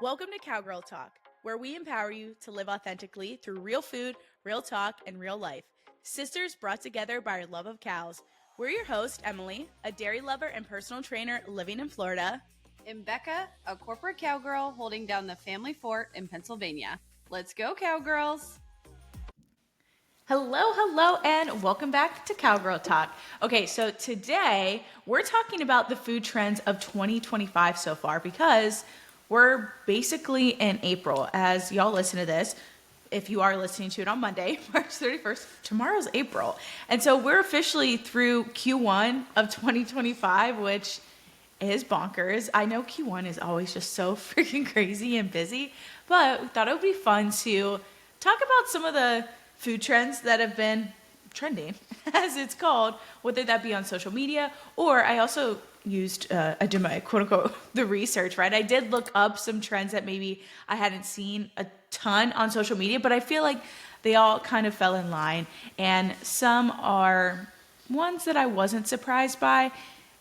Welcome to Cowgirl Talk, where we empower you to live authentically through real food, real talk, and real life. Sisters brought together by our love of cows. We're your host, Emily, a dairy lover and personal trainer living in Florida. And Becca, a corporate cowgirl holding down the family fort in Pennsylvania. Let's go, cowgirls! Hello, and welcome back to Cowgirl Talk. Okay, so today we're talking about the food trends of 2025 so far because we're basically in April. As y'all listen to this, if you are listening to it on Monday, March 31st, tomorrow's April. And so we're officially through Q1 of 2025, which is bonkers. I know Q1 is always just so freaking crazy and busy, but we thought it would be fun to talk about some of the food trends that have been trending, as it's called, whether that be on social media, or I also I did my quote unquote the research, right? I did look up some trends that maybe I hadn't seen a ton on social media, but I feel like they all kind of fell in line, and some are ones that I wasn't surprised by,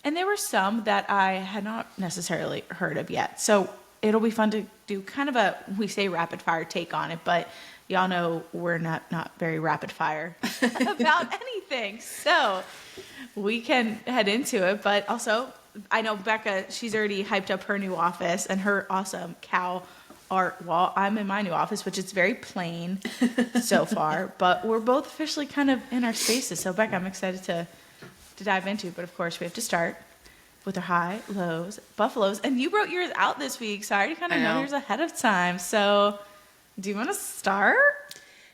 and there were some that I had not necessarily heard of yet. So it'll be fun to do kind of we say rapid fire take on it, but y'all know we're not very rapid fire about anything. So we can head into it. But also, I know Becca, she's already hyped up her new office and her awesome cow art wall. I'm in my new office, which is very plain so far. But we're both officially kind of in our spaces. So Becca, I'm excited to dive into. But of course, we have to start with our high, lows, buffaloes. And you wrote yours out this week, so I already kind of know yours ahead of time. So do you want to start?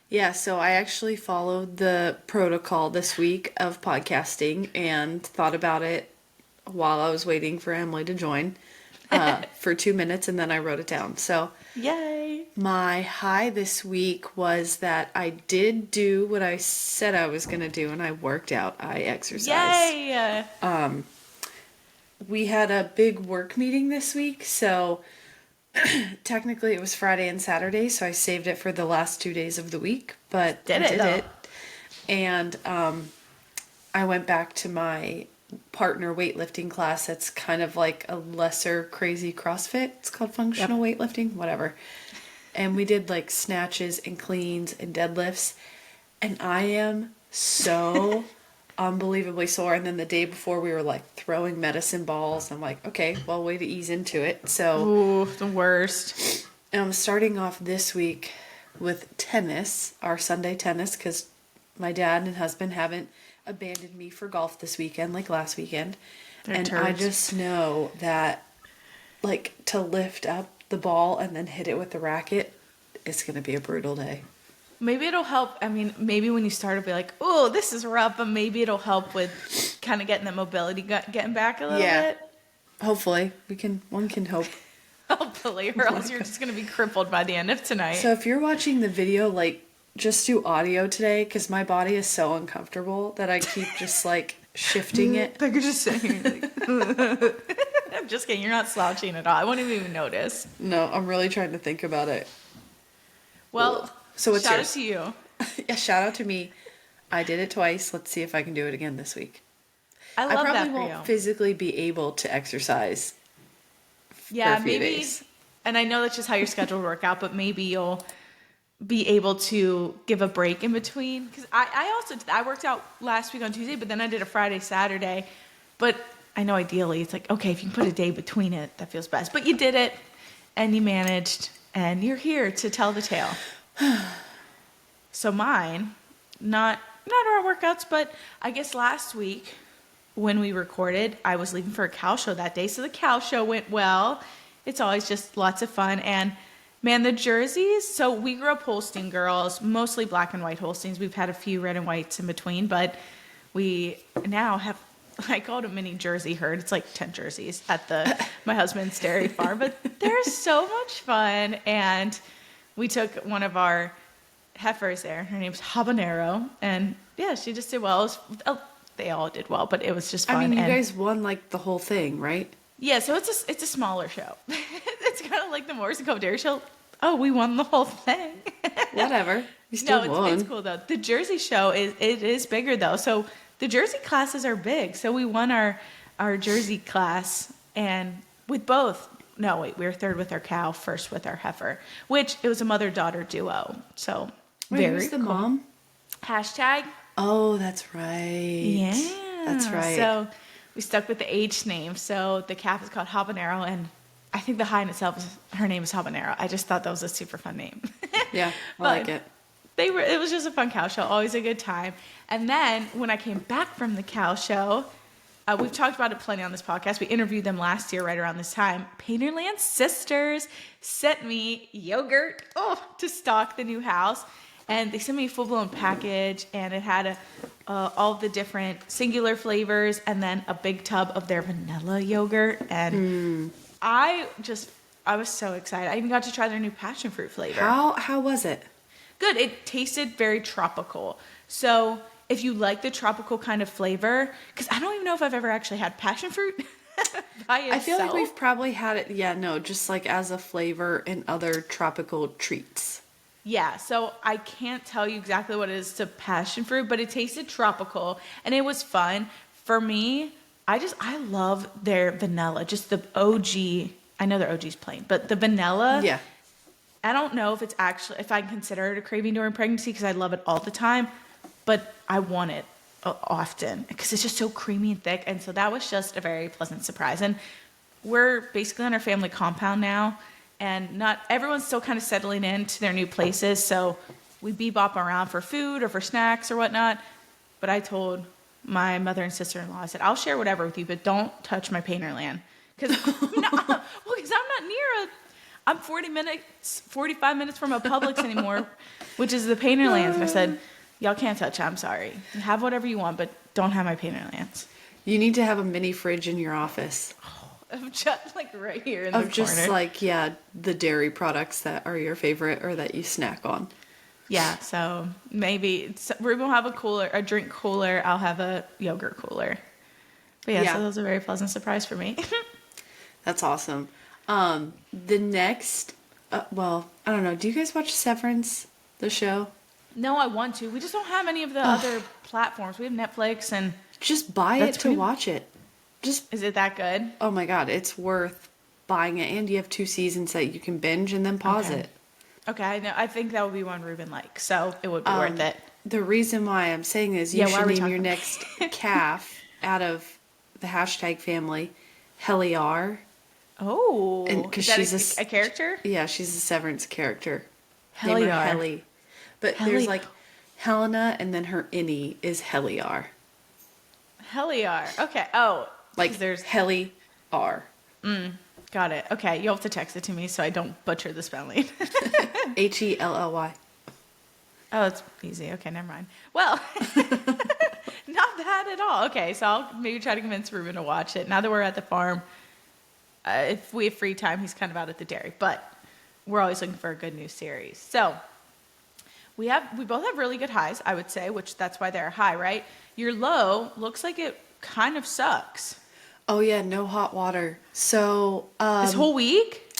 Yeah, so I actually followed the protocol this week of podcasting and thought about it while I was waiting for Emily to join for 2 minutes, and then I wrote it down. So, yay! My high this week was that I did do what I said I was going to do, and I worked out. I exercised. Yay! We had a big work meeting this week, so technically it was Friday and Saturday, so I saved it for the last 2 days of the week, but I did it. And I went back to my partner weightlifting class. That's kind of like a lesser crazy CrossFit. It's called functional weightlifting, whatever. And we did like snatches and cleans and deadlifts, and I am so unbelievably sore. And then the day before we were like throwing medicine balls. I'm like, okay, well, way to ease into it. So, ooh, the worst. And I'm starting off this week with tennis, our Sunday tennis, because my dad and husband haven't abandoned me for golf this weekend like last weekend. They're turds. I just know that like to lift up the ball and then hit it with the racket, it's going to be a brutal day. Maybe it'll help. I mean, maybe when you start, it'll be like, oh, this is rough, but maybe it'll help with kind of getting the mobility, getting back a little bit. Hopefully. One can hope. Hopefully, or else you're just going to be crippled by the end of tonight. So if you're watching the video, like, just do audio today, because my body is so uncomfortable that I keep just, like, shifting it. Like, you're just saying, like, I'm just kidding. You're not slouching at all. I wouldn't even notice. No, I'm really trying to think about it. Well, so shout out to you. Yeah, shout out to me. I did it twice. Let's see if I can do it again this week. I love that for you. I probably won't physically be able to exercise. Yeah, for a few days. And I know that's just how your schedule will work out, but maybe you'll be able to give a break in between. Because I worked out last week on Tuesday, but then I did a Friday, Saturday. But I know ideally it's like, okay, if you can put a day between it, that feels best. But you did it, and you managed, and you're here to tell the tale. So mine, not our workouts, but I guess last week when we recorded, I was leaving for a cow show that day. So the cow show went well. It's always just lots of fun. And man, the jerseys, so we grew up Holstein girls, mostly black and white Holsteins. We've had a few red and whites in between, but we now have, I call it a mini jersey herd. It's like 10 jerseys at my husband's dairy farm, but they're so much fun. And we took one of our heifers there. Her name's Habanero. And yeah, she just did well. They all did well, but it was just fun. I mean, you guys won like the whole thing, right? Yeah, so it's a smaller show. It's kind of like the Morrison Cove Dairy Show. Oh, we won the whole thing. Whatever. You still won. It's cool though. The Jersey show is bigger though. So the Jersey classes are big. So we won our Jersey class, and with both No, wait, we were third with our cow, first with our heifer, which it was a mother-daughter duo. So Wait, very who's the cool. mom? Hashtag. Oh, that's right. That's Yeah. right. So we stuck with the H name. So the calf is called Habanero, and I think the hind itself her name is Habanero. I just thought that was a super fun name. Yeah, I But like it. it was just a fun cow show, always a good time. And then when I came back from the cow show, we've talked about it plenty on this podcast. We interviewed them last year right around this time. Painterland Sisters sent me yogurt to stock the new house. And they sent me a full-blown package, and it had all the different singular flavors and then a big tub of their vanilla yogurt. And I was so excited. I even got to try their new passion fruit flavor. How was it? Good. It tasted very tropical. So if you like the tropical kind of flavor, because I don't even know if I've ever actually had passion fruit by itself. I feel like we've probably had it, just like as a flavor in other tropical treats. Yeah, so I can't tell you exactly what it is to passion fruit, but it tasted tropical and it was fun. For me, I love their vanilla, just the OG. I know their OG's plain, but the vanilla. Yeah. I don't know if if I consider it a craving during pregnancy because I love it all the time, but I want it often because it's just so creamy and thick. And so that was just a very pleasant surprise. And we're basically on our family compound now. And not everyone's still kind of settling into their new places, so we bebop around for food or for snacks or whatnot. But I told my mother and sister-in-law, I said, I'll share whatever with you, but don't touch my Painterland. Because I'm not near I'm 45 minutes from a Publix anymore, which is the Painterlands. And I said, y'all can't touch it, I'm sorry. Have whatever you want, but don't have my Painterlands. You need to have a mini fridge in your office. Of just like right here in the corner. Of just like, the dairy products that are your favorite or that you snack on. Yeah, so maybe Ruben will have a drink cooler. I'll have a yogurt cooler. But yeah, so that was a very pleasant surprise for me. That's awesome. The next, I don't know. Do you guys watch Severance, the show? No, I want to. We just don't have any of the other platforms. We have Netflix and... Just buy it to watch it. Is it that good? Oh my god, it's worth buying it, and you have 2 seasons that you can binge and then pause it. Okay, I think that would be one Ruben likes, so it would be worth it. The reason why I'm saying is you should name your next calf out of the hashtag family Heliar. Oh, because she's a character? Yeah, she's a Severance character. Heliar. Name her Heli. But there's like Helena, and then her innie is Heliar. Heliar. Okay. Oh. Like there's Heli R. Got it. Okay, you'll have to text it to me so I don't butcher the spelling. Helly. Oh, it's easy. Okay, never mind. Well, not bad at all. Okay, so I'll maybe try to convince Ruben to watch it. Now that we're at the farm, if we have free time, he's kind of out at the dairy, but we're always looking for a good new series. So we both have really good highs, I would say, which that's why they're high, right? Your low looks like it kind of sucks. Oh yeah, no hot water. So this whole week?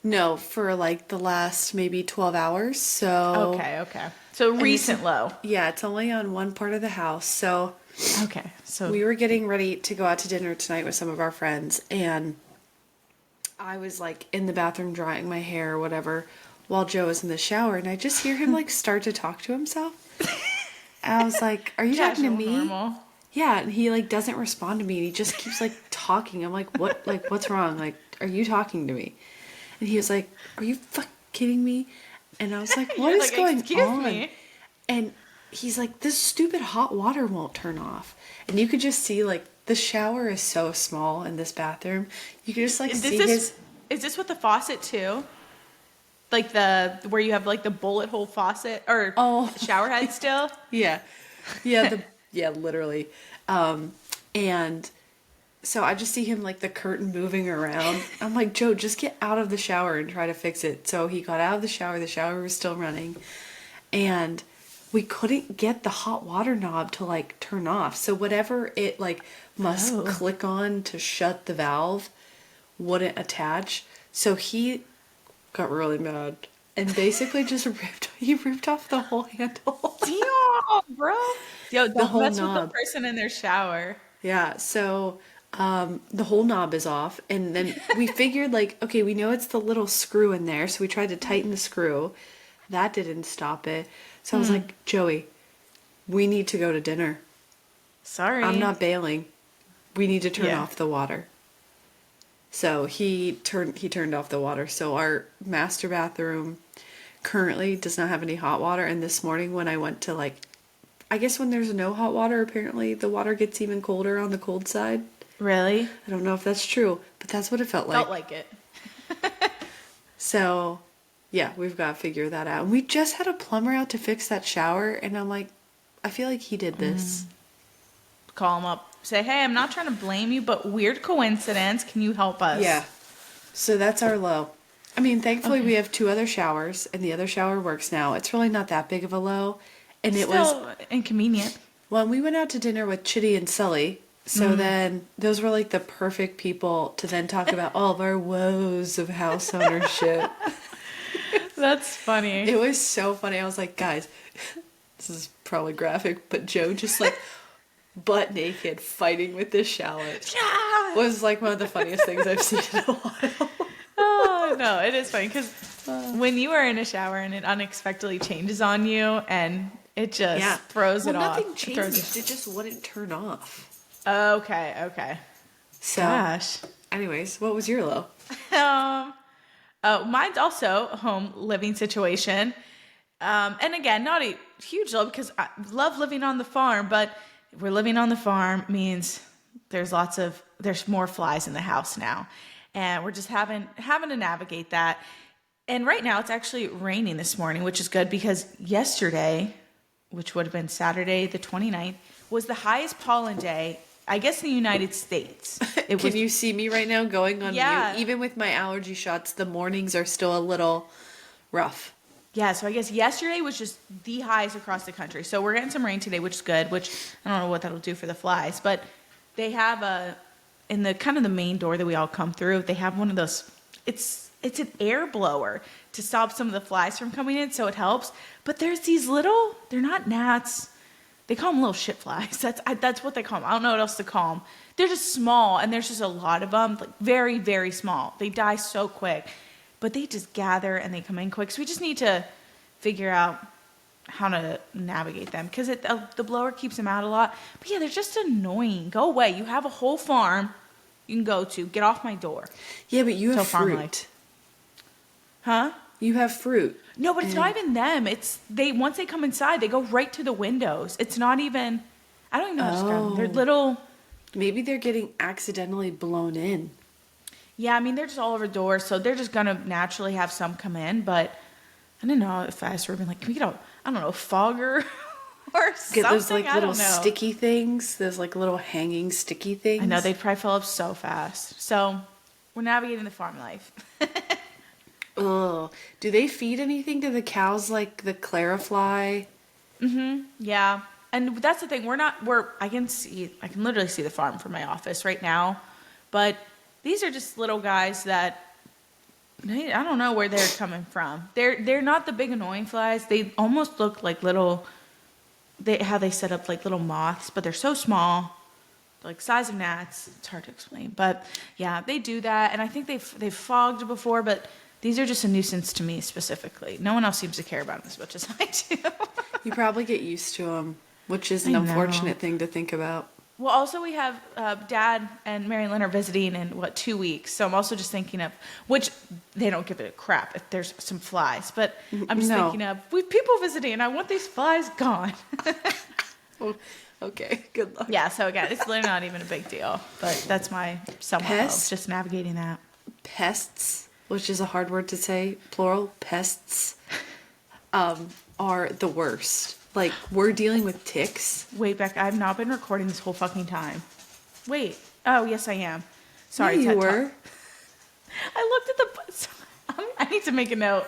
No, for like the last maybe 12 hours. So okay. So recent low. Yeah, it's only on one part of the house. So so we were getting ready to go out to dinner tonight with some of our friends, and I was like in the bathroom drying my hair or whatever while Joe was in the shower, and I just hear him like start to talk to himself. And I was like, "Are you talking to me?" Normal. Yeah, and he like doesn't respond to me, and he just keeps like talking. I'm like, "What? Like, what's wrong? Like, are you talking to me?" And he was like, "Are you fucking kidding me?" And I was like, "What is going on?" Me? And he's like, "This stupid hot water won't turn off." And you could just see like the shower is so small in this bathroom. You could just like see his. Is this with the faucet too? Like where you have like the bullet hole faucet or shower head still? Yeah, literally. And so I just see him like the curtain moving around. I'm like, "Joe, just get out of the shower and try to fix it." So he got out of the shower. The shower was still running, and we couldn't get the hot water knob to like turn off. So whatever it like must click on to shut the valve wouldn't attach. So he got really mad and basically just ripped off the whole handle. Damn, bro. Yo, the whole mess knob. with the person in their shower. Yeah, so The whole knob is off. And then we figured, like, okay, we know it's the little screw in there. So we tried to tighten the screw. That didn't stop it. So I was like, Joey, we need to go to dinner. Sorry. I'm not bailing. We need to turn Yeah. off the water. So he turned off the water. So our master bathroom currently does not have any hot water. And this morning when I went to, like, I guess when there's no hot water, apparently the water gets even colder on the cold side. Really? I don't know if that's true, but that's what it felt like. Felt like it. So, yeah, we've got to figure that out. And we just had a plumber out to fix that shower, and I'm like, I feel like he did this. Call him up. Say, hey, I'm not trying to blame you, but weird coincidence. Can you help us? Yeah. So that's our low. I mean, thankfully we have 2 other showers, and the other shower works now. It's really not that big of a low. And it was, Still inconvenient. well, we went out to dinner with Chitty and Sully. So then those were like the perfect people to then talk about all of our woes of house ownership. That's funny. It was so funny. I was like, guys, this is probably graphic, but Joe just like butt naked fighting with this shallot was like one of the funniest things I've seen in a while. Oh, no, it is funny because when you are in a shower and it unexpectedly changes on you and it just throws it off. Nothing changed. It just wouldn't turn off. Okay. So, Gosh. anyways, what was your low? Mine's also a home living situation. And again, not a huge low because I love living on the farm, but if we're living on the farm means there's more flies in the house now. And we're just having to navigate that. And right now it's actually raining this morning, which is good because yesterday, which would have been Saturday the 29th, was the highest pollen day, I guess, in the United States. Can you see me right now going on Yeah. mute? Even with my allergy shots, the mornings are still a little rough. Yeah, so I guess yesterday was just the highs across the country. So we're getting some rain today, which is good, which I don't know what that'll do for the flies. But they have in the kind of the main door that we all come through, they have one of those, it's an air blower to stop some of the flies from coming in, so it helps. But there's these they're not gnats. They call them little shit flies. That's what they call them. I don't know what else to call them. They're just small, and there's just a lot of them, like very, very small. They die so quick, but they just gather and they come in quick. So we just need to figure out how to navigate them because the blower keeps them out a lot. But yeah, they're just annoying. Go away. You have a whole farm you can go to. Get off my door. Yeah, but you have farm fruit. life. Huh? You have fruit. No, but it's not even them. It's once they come inside, they go right to the windows. It's not even. I don't even know how to describe them. They're little. Maybe they're getting accidentally blown in. Yeah, I mean they're just all over doors, so they're just gonna naturally have some come in. But I don't know if I was been like, can we get a fogger or something? Get those like I little don't know. sticky things. Those like little hanging sticky things. I know they'd probably fill up so fast. So we're navigating the farm life. Ugh. Do they feed anything to the cows like the clarifly? Yeah. And that's the thing. I can literally see the farm from my office right now. But these are just little guys that I don't know where they're coming from. They're not the big annoying flies. They almost look like how they set up like little moths, but they're so small. They're like size of gnats. It's hard to explain. But yeah, they do that. And I think they've fogged before, but these are just a nuisance to me specifically. No one else seems to care about them as much as I do. You probably get used to them, which is an I know. unfortunate thing to think about. Well, also we have Dad and Mary Lynn are visiting in 2 weeks. So I'm also just thinking of, which they don't give it a crap if there's some flies, but I'm just thinking of, we have people visiting and I want these flies gone. Oh, okay, good luck. Yeah, so again, it's literally not even a big deal, but that's my somewhat of Pests? just navigating that. Pests, which is a hard word to say, plural, pests, are the worst. Like, we're dealing with ticks. Wait, Becca, I've not been recording this whole fucking time. Wait. Oh, yes, I am. Sorry. Yeah, you it's at were. I looked at I need to make a note.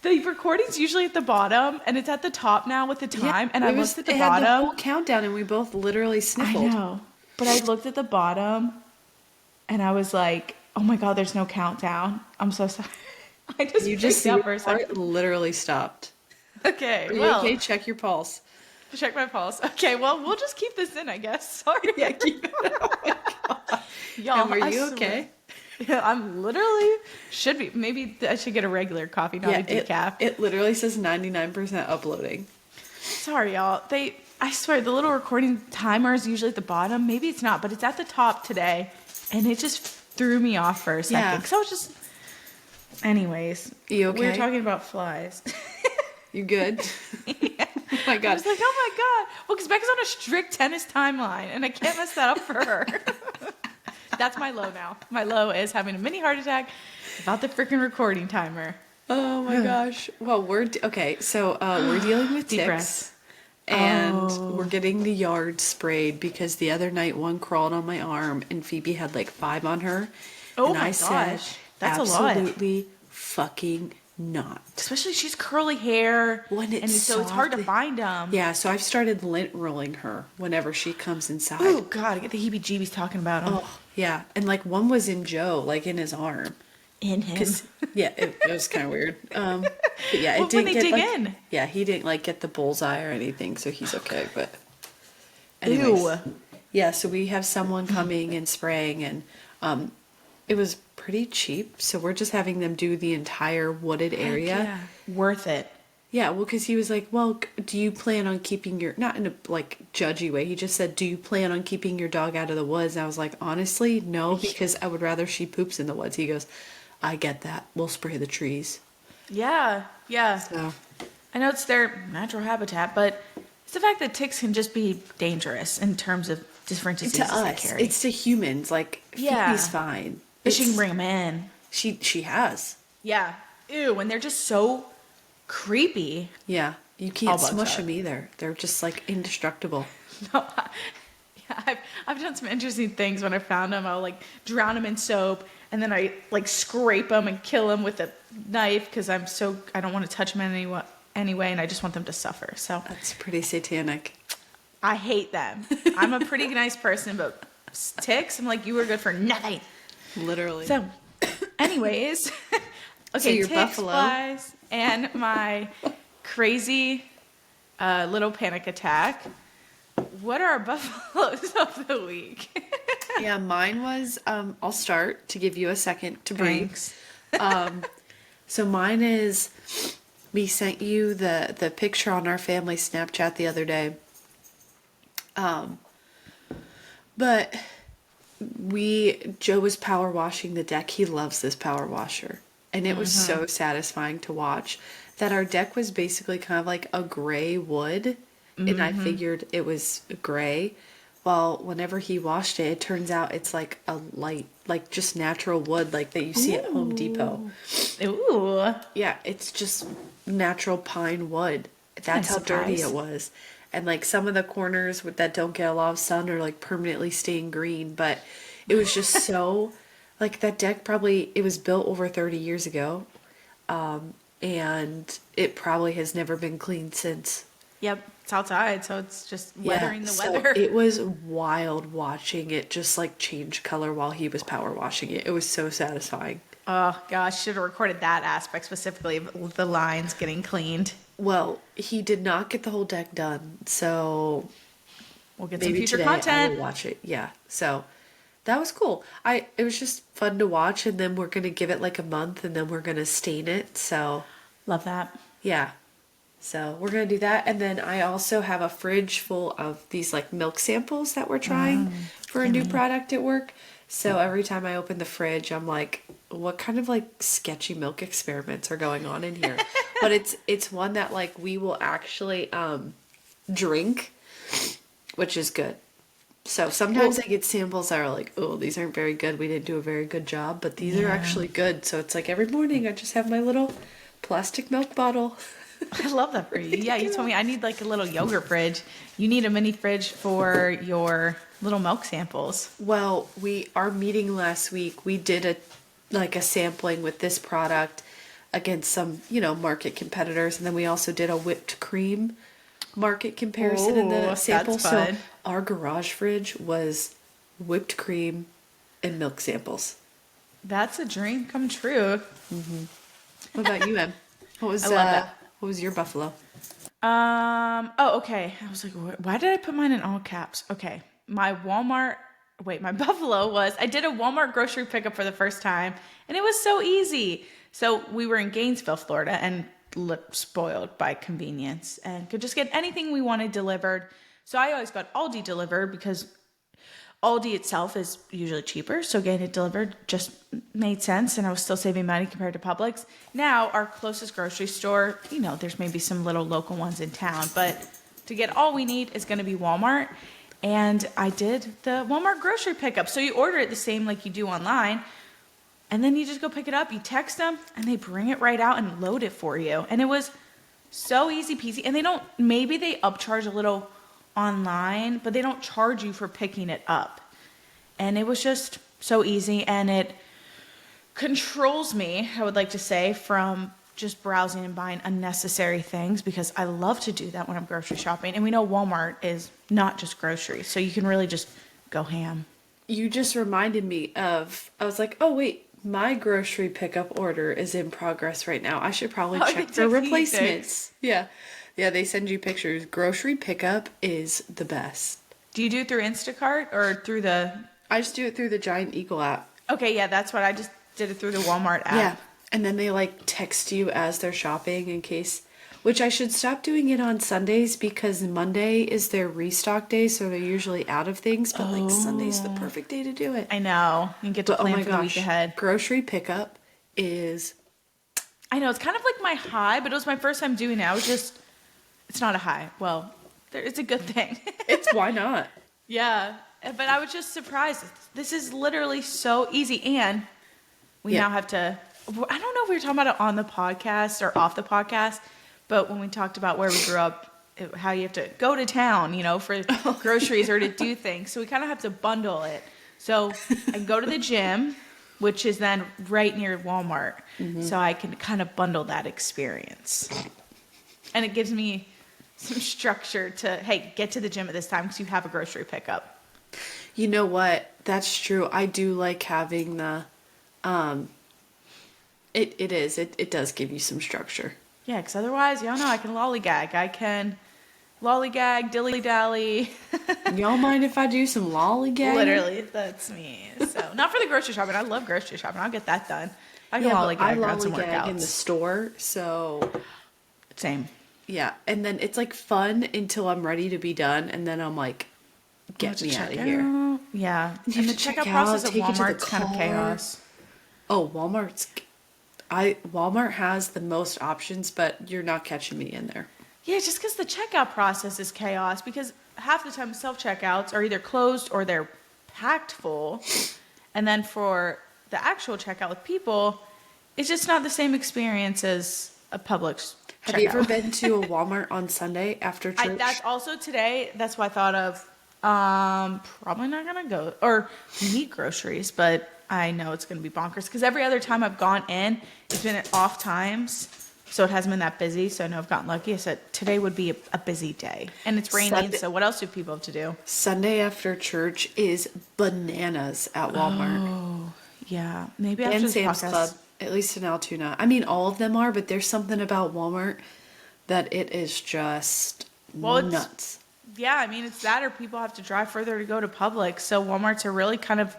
The recording's usually at the bottom, and it's at the top now with the time, and I looked at the it had the bottom. whole countdown, and we both literally I sniffled. know. But I looked at the bottom, and I was like, oh my God, there's no countdown. I'm so sorry. I just You just freaked out for a second. literally stopped. Okay, Are you well, okay? Check your pulse. check my pulse. Okay, well, we'll just keep this in, I guess. Sorry. Yeah, keep it. Oh my God. Y'all, And were I you swear. okay? Yeah, I'm literally should be. Maybe I should get a regular coffee, not a decaf. it literally says 99% uploading. Sorry, y'all. I swear, the little recording timer is usually at the bottom. Maybe it's not, but it's at the top today, and it just threw me off for a second. Yeah. Because I was just. Anyways, You okay? we were talking about flies. You good? Yeah. Oh my I god. was like, oh my god. Well, because Becca's on a strict tennis timeline, and I can't mess that up for her. That's my low now. My low is having a mini heart attack about the freaking recording timer. Oh my gosh. Well, okay. So we're dealing with Deep ticks, breath. and Oh. we're getting the yard sprayed because the other night one crawled on my arm, and Phoebe had like 5 on her. Oh and my I said, gosh. That's a lot. absolutely fucking not. Especially she's curly hair, When it's so it's hard to soft, find them. Yeah, so I've started lint rolling her whenever she comes inside. Oh god, I get the heebie-jeebies talking about them. Oh, yeah. And like one was in Joe, like in his arm. In him. Yeah, it was kind of weird. But yeah, Well, it when didn't they get dig like, in. Yeah, he didn't like get the bullseye or anything, so he's okay. But anyways, Ew. yeah. So we have someone coming and spraying, and it was pretty cheap. So we're just having them do the entire wooded area. Yeah. Worth it. Yeah, well, because he was like, well, do you plan on keeping your, not in a, like, judgy way, he just said, do you plan on keeping your dog out of the woods? And I was like, honestly, no, because I would rather she poops in the woods. He goes, I get that. We'll spray the trees. Yeah. Yeah. So, I know it's their natural habitat, but it's the fact that ticks can just be dangerous in terms of different diseases to they us, carry. it's to humans. Like, Yeah. Phoebe's fine. But she can It's- bring them in. She has. Yeah. Ew, and they're just so creepy. Yeah. You All can't bugs smush are. them either. They're just, like, indestructible. No, yeah, I've done some interesting things when I found them. I'll like drown them in soap, and then I like scrape them and kill them with a knife because I don't want to touch them anyway, and I just want them to suffer. So That's pretty satanic. I hate them. I'm a pretty nice person, but ticks, I'm like, you were good for nothing. Literally. So, anyways, okay, your ticks, buffalo. flies, and my crazy little panic attack. What are our buffaloes of the week? Yeah, mine was, I'll start to give you a second to breathe. Thanks. So mine is, we sent you the picture on our family Snapchat the other day. But Joe was power washing the deck. He loves this power washer. And it was so satisfying to watch that our deck was basically kind of like a gray wood. And I figured it was gray. Well, whenever he washed it, it turns out it's like a light, like just natural wood, like that you see at Home Depot. Ooh. Yeah, it's just natural pine wood. That's Nice how dirty surprise. it was. And like some of the corners that don't get a lot of sun are like permanently stained green, but it was just so like that deck it was built over 30 years ago. And it probably has never been cleaned since. Yep, it's outside, so it's just weathering the so weather. it was wild watching it just like change color while he was power washing it. It was so satisfying. Oh gosh, should have recorded that aspect specifically of the lines getting cleaned. Well, he did not get the whole deck done, so We'll get some maybe future today I content. will watch it. Yeah, so that was cool. It was just fun to watch, and then we're gonna give it like a month, and then we're gonna stain it. So Love that. yeah, so we're gonna do that, and then I also have a fridge full of these like milk samples that we're trying for a new product at work. So every time I open the fridge, I'm like, what kind of like sketchy milk experiments are going on in here? But it's one that like we will actually drink, which is good. So sometimes I get samples that are like, oh, these aren't very good. We didn't do a very good job, but these are actually good. So it's like every morning I just have my little plastic milk bottle. I love that for you. Yeah, you told me I need like a little yogurt fridge. You need a mini fridge for your little milk samples. Well, our meeting last week, we did a sampling with this product against some, market competitors, and then we also did a whipped cream market comparison in Ooh, the that's sample. So fun. our garage fridge was whipped cream and milk samples. That's a dream come true. What about you, Em? What was I love that. What was your buffalo? Oh, okay. I was like, why did I put mine in all caps? Okay. My Walmart my buffalo was I did a Walmart grocery pickup for the first time, and it was so easy. So we were in Gainesville, Florida, and spoiled by convenience and could just get anything we wanted delivered. So I always got Aldi delivered because Aldi itself is usually cheaper. So getting it delivered just made sense, and I was still saving money compared to Publix. Now our closest grocery store, there's maybe some little local ones in town, but to get all we need is going to be Walmart. And I did the Walmart grocery pickup. So you order it the same like you do online, and then you just go pick it up. You text them, and they bring it right out and load it for you. And it was so easy peasy. And maybe they upcharge a little online, but they don't charge you for picking it up. And it was just so easy, and it controls me, I would like to say, from just browsing and buying unnecessary things, because I love to do that when I'm grocery shopping. And we know Walmart is not just groceries, so you can really just go ham. You just reminded me I was like, oh wait, my grocery pickup order is in progress right now. I should probably check for replacements. Yeah. Yeah, they send you pictures. Grocery pickup is the best. Do you do it through Instacart or through the... I just do it through the Giant Eagle app. Okay, yeah, that's what I just did it through the Walmart app. Yeah, and then they text you as they're shopping in case... Which I should stop doing it on Sundays because Monday is their restock day, so they're usually out of things. But Sunday's the perfect day to do it. I know. You can get to plan for the week ahead. Grocery pickup is... I know, it's kind of like my high, but it was my first time doing it. It's not a high. Well, it's a good thing. Why not? Yeah, but I was just surprised. This is literally so easy, and we now have to... I don't know if we were talking about it on the podcast or off the podcast, but when we talked about where we grew up, how you have to go to town, for groceries or to do things. So we kind of have to bundle it. So I go to the gym, which is then right near Walmart. Mm-hmm. So I can kind of bundle that experience. And it gives me some structure to, hey, get to the gym at this time because you have a grocery pickup. You know what? That's true. I do like having the, it does give you some structure. Yeah, because otherwise, y'all know I can lollygag. I can lollygag, dilly-dally. Y'all mind if I do some lollygag? Literally, that's me. So, not for the grocery shopping. I love grocery shopping. I'll get that done. I can lollygag around some workouts. In the store, so... Same. Yeah, and then it's fun until I'm ready to be done, and then I'm get me out of here. Yeah, and the checkout process at Walmart's kind of chaos. Oh, Walmart has the most options, but you're not catching me in there. Yeah, just because the checkout process is chaos, because half the time self-checkouts are either closed or they're packed full. And then for the actual checkout with people, it's just not the same experience as a Publix checkout. Have you ever been to a Walmart on Sunday after church? That's also today. That's why I thought of probably not going to go or need groceries, but I know it's going to be bonkers because every other time I've gone in, it's been at off times. So it hasn't been that busy. So I know I've gotten lucky. I said today would be a busy day. And it's raining. Sunday, so what else do people have to do? Sunday after church is bananas at Walmart. Oh, yeah. Maybe after this Sam's Club, at least in Altoona. I mean, all of them are, but there's something about Walmart that it is just nuts. Yeah, I mean, it's that or people have to drive further to go to Publix. So Walmarts are really kind of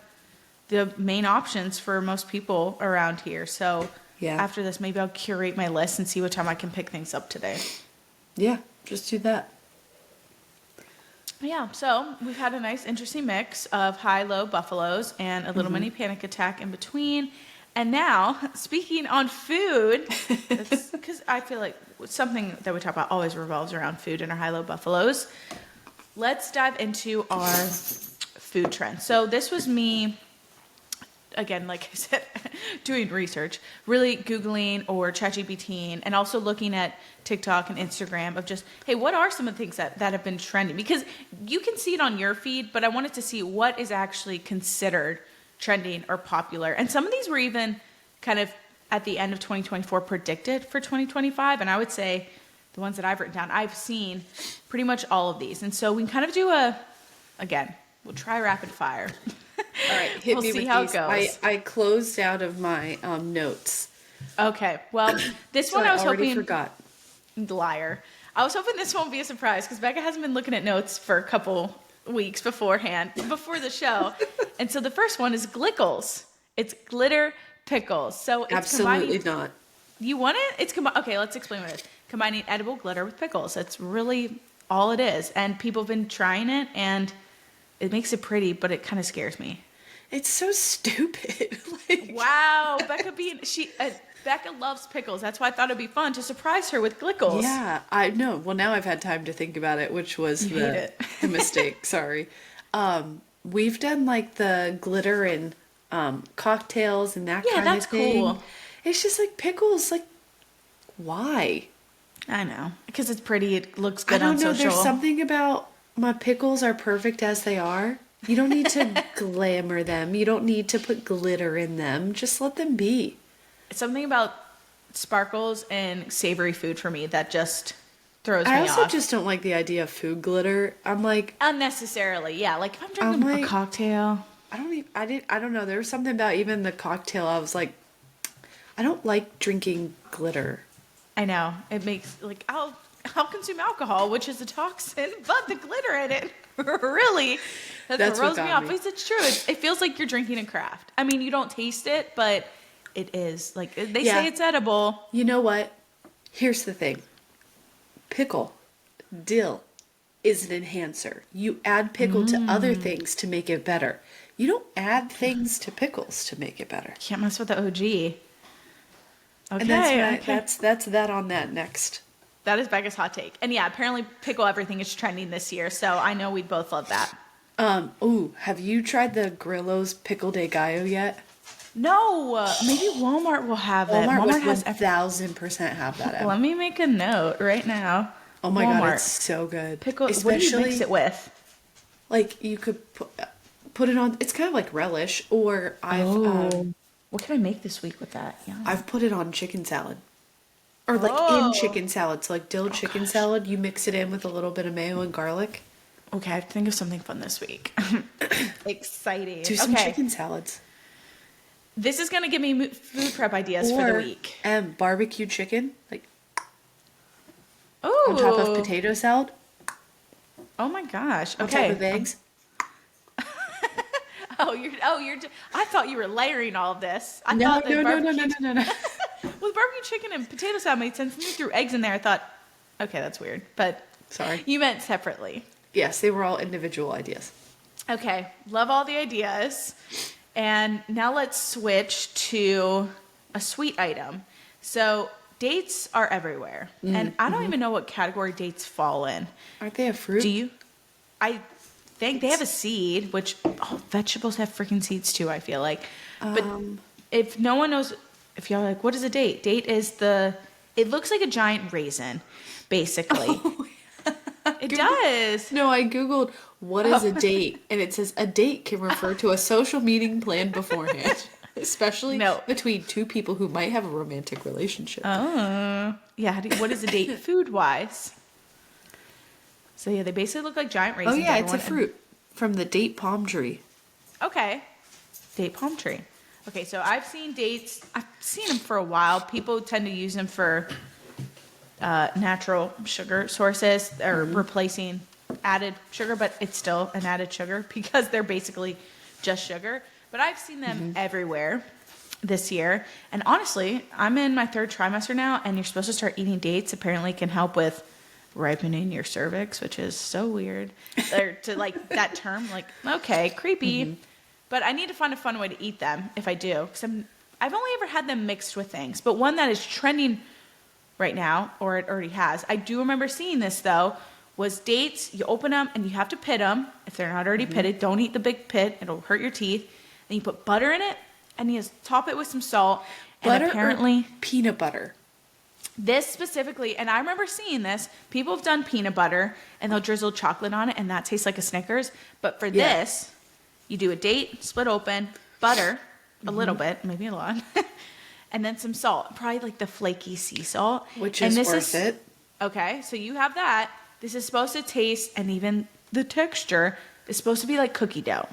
the main options for most people around here. So yeah. After this, maybe I'll curate my list and see what time I can pick things up today. Yeah, just do that. Yeah, so we've had a nice, interesting mix of high-low buffaloes and a little mini panic attack in between. And now, speaking on food, because I feel like something that we talk about always revolves around food and our high-low buffaloes, let's dive into our food trends. So this was me... Again, like I said, doing research, really Googling or ChatGPTing, and also looking at TikTok and Instagram of just, hey, what are some of the things that have been trending? Because you can see it on your feed, but I wanted to see what is actually considered trending or popular. And some of these were even kind of at the end of 2024 predicted for 2025. And I would say the ones that I've written down, I've seen pretty much all of these. And so we can kind of do we'll try rapid fire. All right, hit me with these. We'll see how it goes. I closed out of my notes. Okay, well, this one I was hoping... I forgot. Liar. I was hoping this won't be a surprise because Becca hasn't been looking at notes for a couple weeks beforehand, before the show. And so the first one is Glickles. It's glitter pickles. So it's Absolutely combining. not. You want it? It's okay, let's explain what it is. Combining edible glitter with pickles. That's really all it is. And people have been trying it, and it makes it pretty, but it kind of scares me. It's so stupid. Like, Wow, Becca loves pickles. That's why I thought it'd be fun to surprise her with Glickles. yeah, I know. Well, now I've had time to think about it, which was You hate it. the mistake. Sorry. We've done like the glitter and cocktails and that kind that's of thing. cool. It's just like pickles. Like, why? I know, because it's pretty. It looks good I don't on know. social. There's something about my pickles are perfect as they are. You don't need to glamour them. You don't need to put glitter in them. Just let them be. It's something about sparkles and savory food for me that just throws me I also off. just don't like the idea of food glitter. I'm like, Unnecessarily, yeah. Like if I'm drinking a cocktail. I don't know. There was something about even the cocktail. I was like, I don't like drinking glitter. I know. It makes, like, I'll consume alcohol, which is a toxin, but the glitter in it, really, That's throws what me got off. me. Because it's true. It feels like you're drinking a craft. I mean, you don't taste it, but it is. Like, they Yeah. say it's edible. You know what? Here's the thing. Pickle, dill, is an enhancer. You add pickle to other things to make it better. You don't add things to pickles to make it better. Can't mess with the OG. Okay, And that's okay. that's that on that next. That is Becca's hot take. And yeah, apparently pickle everything is trending this year, so I know we both love that. Have you tried the Grillo's Pickle de Gallo yet? No, maybe Walmart will have it. Walmart would has 1,000% have that. Em. Let me make a note right now. Oh my god, Walmart. it's so good. Pickle. What do you mix it with? Like you could put it on. It's kind of like relish, or What can I make this week with that? Yeah. I've put it on chicken salad, or like in chicken salad. So like dill chicken salad, you mix it in with a little bit of mayo and garlic. Okay, I have to think of something fun this week. Exciting. Do some chicken salads. This is gonna give me food prep ideas for the week. And barbecue chicken, like Oh, on top of potato salad, Oh my gosh. on Okay. top of eggs. I thought you were layering all of this. I No, thought that no. With barbecue chicken and potato salad made sense. And you threw eggs in there. I thought, okay, that's weird. But Sorry. you meant separately. Yes, they were all individual ideas. Okay, love all the ideas. And now let's switch to a sweet item. So dates are everywhere. And I don't even know what category dates fall in. Aren't they a fruit? Do you? I think they have a seed, which vegetables have freaking seeds too, I feel like. But if no one knows, if y'all are like, what is a date? Date is it looks like a giant raisin, basically. It does. No, I googled what is a date, and it says a date can refer to a social meeting planned beforehand, especially between two people who might have a romantic relationship. Oh, yeah. What is a date food-wise? So yeah, they basically look like giant raisins. Oh yeah, it's a fruit from the date palm tree. Okay, date palm tree. Okay, so I've seen dates. I've seen them for a while. People tend to use them for natural sugar sources or replacing added sugar, but it's still an added sugar because they're basically just sugar. But I've seen them everywhere this year. And honestly, I'm in my 3rd trimester now, and you're supposed to start eating dates. Apparently can help with ripening your cervix, which is so weird. Or to like that term, like, okay, creepy. But I need to find a fun way to eat them if I do. Because I've only ever had them mixed with things. But one that is trending right now, or it already has. I do remember seeing this though, was dates. You open them and you have to pit them. If they're not already pitted, don't eat the big pit. It'll hurt your teeth. And you put butter in it, and you just top it with some salt. Butter and apparently, or peanut butter? this specifically, and I remember seeing this, people have done peanut butter and they'll drizzle chocolate on it and that tastes like a Snickers. But for this, you do a date, split open, butter, a little bit, maybe a lot, and then some salt, probably like the flaky sea salt. Which and is this worth it. Okay, so you have that. This is supposed to taste, and even the texture is supposed to be like cookie dough.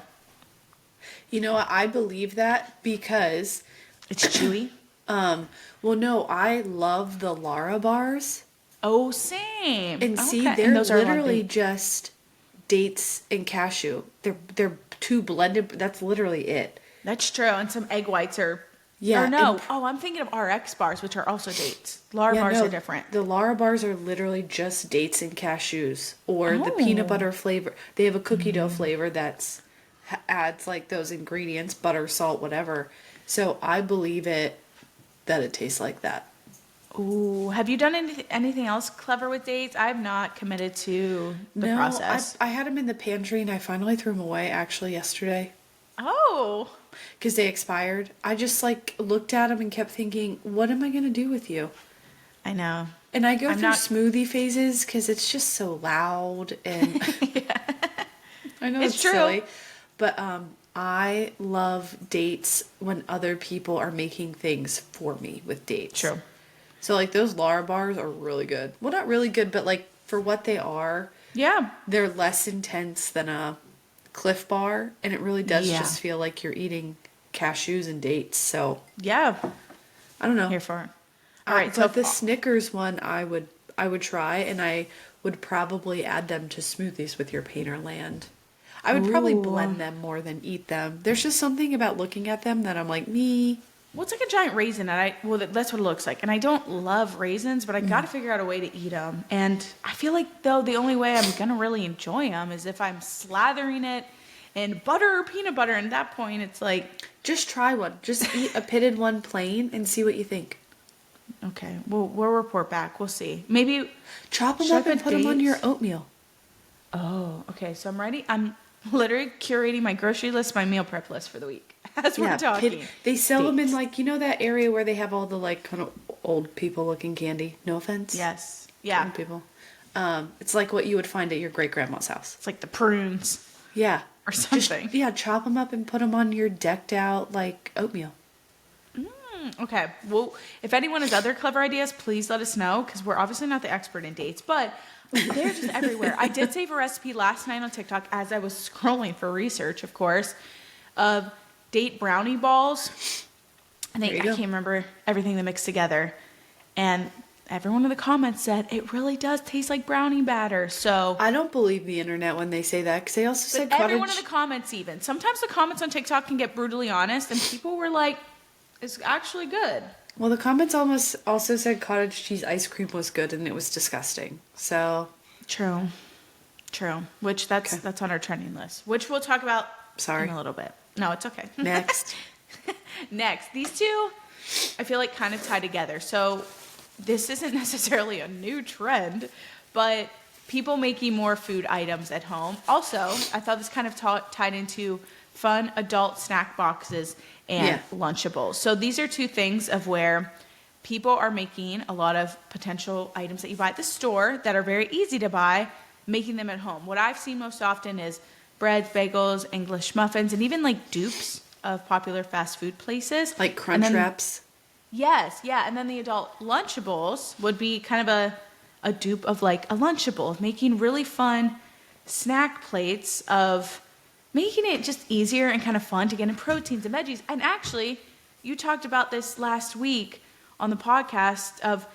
You know what? I believe that because It's chewy. well, no, I love the Lara bars. Oh, same. And see, Okay. they're And those are literally lumpy. just dates and cashew. They're two blended. That's literally it. That's true. And some egg whites are. Yeah. Or no. I'm thinking of RX bars, which are also dates. Lara bars are different. The Lara bars are literally just dates and cashews, or the peanut butter flavor. They have a cookie dough flavor that's adds like those ingredients, butter, salt, whatever. So I believe that it tastes like that. Ooh, have you done anything else clever with dates? I've not committed to the process. I had them in the pantry and I finally threw them away actually yesterday. Oh. Because they expired. I just like looked at them and kept thinking, what am I going to do with you? I know. And I go through smoothie phases because it's just so loud and I know it's true. silly. But I love dates when other people are making things for me with dates. True. So like those Lara bars are really good. Well, not really good, but like for what they are, they're less intense than a Cliff Bar, and it really does just feel like you're eating cashews and dates. So yeah, I don't know. Here for it. All right, so the Snickers one, I would try, and I would probably add them to smoothies with your Painterland. I would probably blend them more than eat them. There's just something about looking at them that I'm like, me. Well, it's like a giant raisin, and that's what it looks like. And I don't love raisins, but I got to figure out a way to eat them. And I feel like, though, the only way I'm going to really enjoy them is if I'm slathering it in butter or peanut butter. And at that point, it's like... Just try one. Just eat a pitted one plain and see what you think. Okay, we'll report back. We'll see. Maybe... Chop them up and put them on your oatmeal. Oh, okay. So I'm ready. I'm literally curating my grocery list, my meal prep list for the week. As we're talking. They sell them in like, you know that area where they have all the like kind of old people looking candy? No offense. Yes. Yeah. Old people. It's like what you would find at your great grandma's house. It's like the prunes. Yeah. Or something. Chop them up and put them on your decked out like oatmeal. Okay. Well, if anyone has other clever ideas, please let us know, because we're obviously not the expert in dates, but they're just everywhere. I did save a recipe last night on TikTok as I was scrolling for research, of course, of date brownie balls. I can't remember everything they mixed together. And everyone in the comments said it really does taste like brownie batter. So I don't believe the internet when they say that, because they also said cottage. Everyone in the comments even. Sometimes the comments on TikTok can get brutally honest, and people were like, it's actually good. Well, the comments also said cottage cheese ice cream was good and it was disgusting. So True. Which that's on our trending list, which we'll talk about in a little bit. No, it's okay. Next. These two, I feel like kind of tie together. So this isn't necessarily a new trend, but people making more food items at home. Also, I thought this kind of tied into fun adult snack boxes and Lunchables. So these are two things of where people are making a lot of potential items that you buy at the store that are very easy to buy, making them at home. What I've seen most often is breads, bagels, English muffins, and even like dupes of popular fast food places. Like Crunch Wraps? Yes, yeah. And then the adult Lunchables would be kind of a dupe of like a Lunchable, making really fun snack plates of making it just easier and kind of fun to get in proteins and veggies. And actually, you talked about this last week on the podcast of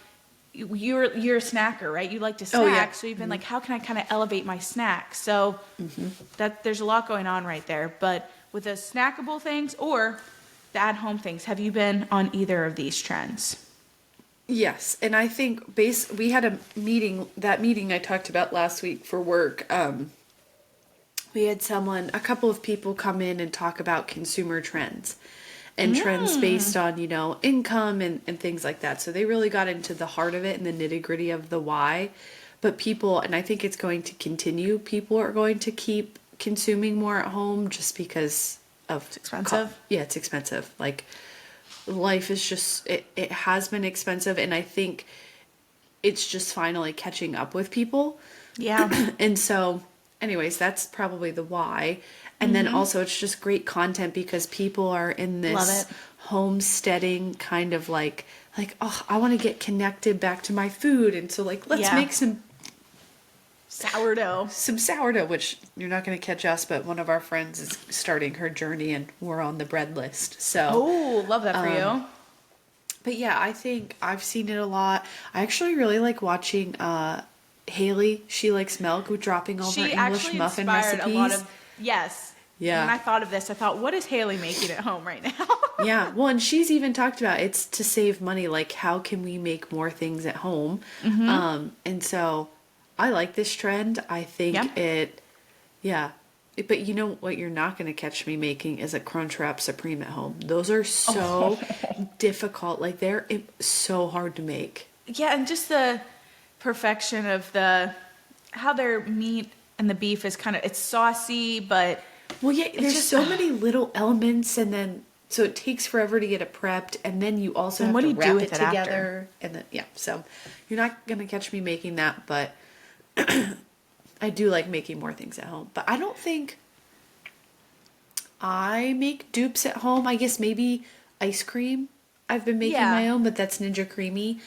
you're a snacker, right? You like to snack, so you've been like, how can I kind of elevate my snack? So that there's a lot going on right there. But with the snackable things or the at-home things, have you been on either of these trends? Yes, and I think we had a meeting, that meeting I talked about last week for work. We had a couple of people come in and talk about consumer trends. And trends based on, income and things like that. So they really got into the heart of it and the nitty gritty of the why. But people, and I think it's going to continue, people are going to keep consuming more at home just because of... It's expensive? It's expensive. Like, life is just, it has been expensive. And I think it's just finally catching up with people. Yeah. And so, anyways, that's probably the why. And then also it's just great content because people are in this homesteading kind of like, oh, I want to get connected back to my food. And so like, let's make some sourdough, which you're not going to catch us, but one of our friends is starting her journey and we're on the bread list. So, love that for you. But yeah, I think I've seen it a lot. I actually really like watching, Haley, she likes milk with dropping all of her She English actually muffin inspired recipes. a lot of, yes. Yeah. When I thought of this, I thought, what is Haley making at home right now? Yeah, well, and she's even talked about it's to save money. Like, how can we make more things at home? And so I like this trend. I think Yeah. yeah. But you know what you're not going to catch me making is a Crunchwrap Supreme at home. Those are so difficult. Like, they're so hard to make. Yeah, and just the perfection of how their meat and the beef is kind of, it's saucy, but Well, yeah, it's there's just, so many little elements, and then so it takes forever to get it prepped, and then you also And have what to do you do wrap with it it after? together, and then yeah. So you're not gonna catch me making that, but I do like making more things at home. But I don't think I make dupes at home. I guess maybe ice cream. I've been making yeah. my own, but that's Ninja Creamy.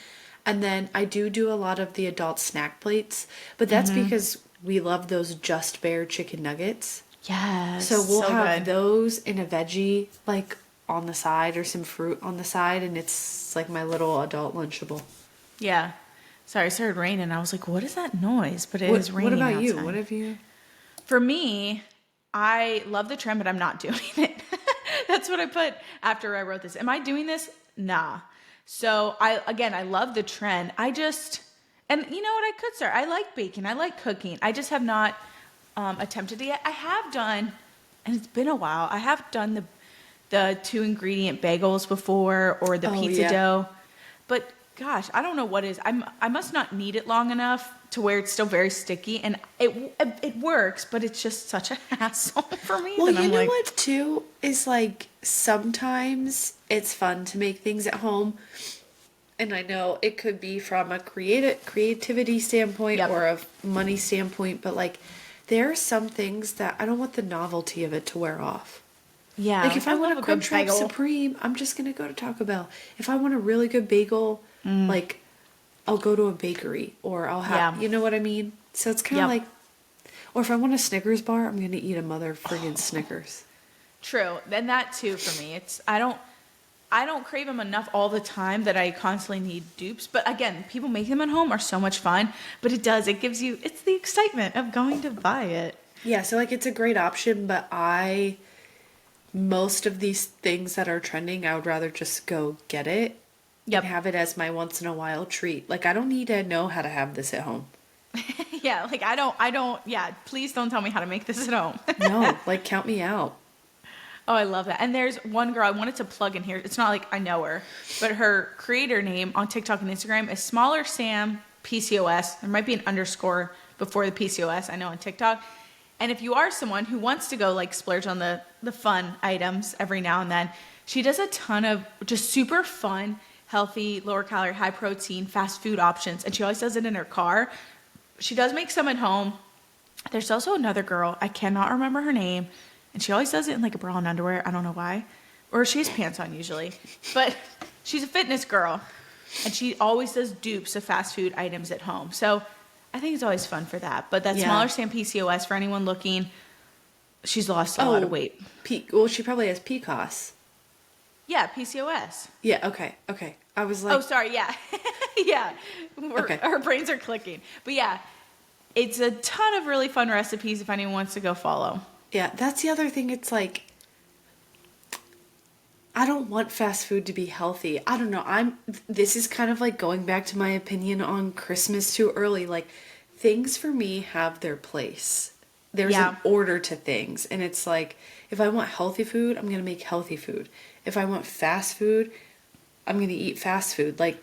And then I do a lot of the adult snack plates, but that's because we love those Just Bear chicken nuggets. Yes. So we'll have good. those in a veggie like on the side or some fruit on the side, and it's like my little adult lunchable. Yeah. Sorry, it started raining. I was like, what is that noise? But it is What raining about you? outside. What have you? For me, I love the trend, but I'm not doing it. That's what I put after I wrote this. Am I doing this? Nah. So I love the trend. And you know what I could start? I like baking. I like cooking. I just have not attempted it yet. I have done, and it's been a while. I have done the 2 ingredient bagels before, or the pizza dough. But gosh, I don't know what is. I must not knead it long enough to where it's still very sticky, and it works, but it's just such a hassle for me. Well, that you I'm know like, what too is like sometimes it's fun to make things at home. And I know it could be from a creativity standpoint Yep. or a money standpoint, but like there are some things that I don't want the novelty of it to wear off. yeah, Like if I want love a good Crunchwrap bagel. Supreme, I'm just gonna go to Taco Bell. If I want a really good bagel, like I'll go to a bakery or I'll have, Yeah. you know what I mean? So it's kind of Yep. like, or if I want a Snickers bar, I'm gonna eat a mother friggin' Snickers. True, and that too for me. I don't crave them enough all the time that I constantly need dupes. But again, people making them at home are so much fun. But it gives you, it's the excitement of going to buy it. Yeah, so like it's a great option, but most of these things that are trending, I would rather just go get it Yep. and have it as my once in a while treat. Like I don't need to know how to have this at home. Yeah, like yeah, please don't tell me how to make this at home. No, like count me out. Oh, I love that. And there's one girl I wanted to plug in here. It's not like I know her, but her creator name on TikTok and Instagram is Smaller Sam PCOS. There might be an underscore before the PCOS, I know, on TikTok. And if you are someone who wants to go like splurge on the fun items every now and then, she does a ton of just super fun, healthy, lower calorie, high protein, fast food options. And she always does it in her car. She does make some at home. There's also another girl, I cannot remember her name, and she always does it in like a bra and underwear. I don't know why. Or she has pants on usually. But she's a fitness girl, and she always does dupes of fast food items at home. So I think it's always fun for that. But that Yeah. Smaller Sam PCOS, for anyone looking, she's lost a lot of weight. Well, she probably has PCOS. Yeah, PCOS. Yeah, okay. I was like, Oh, sorry, yeah. Yeah. Okay. Our brains are clicking. But yeah, it's a ton of really fun recipes if anyone wants to go follow. yeah, that's the other thing. It's like, I don't want fast food to be healthy. I don't know. This is kind of like going back to my opinion on Christmas too early. Like, things for me have their place. There's an order to things. And it's like, if I want healthy food, I'm going to make healthy food. If I want fast food, I'm going to eat fast food. Like,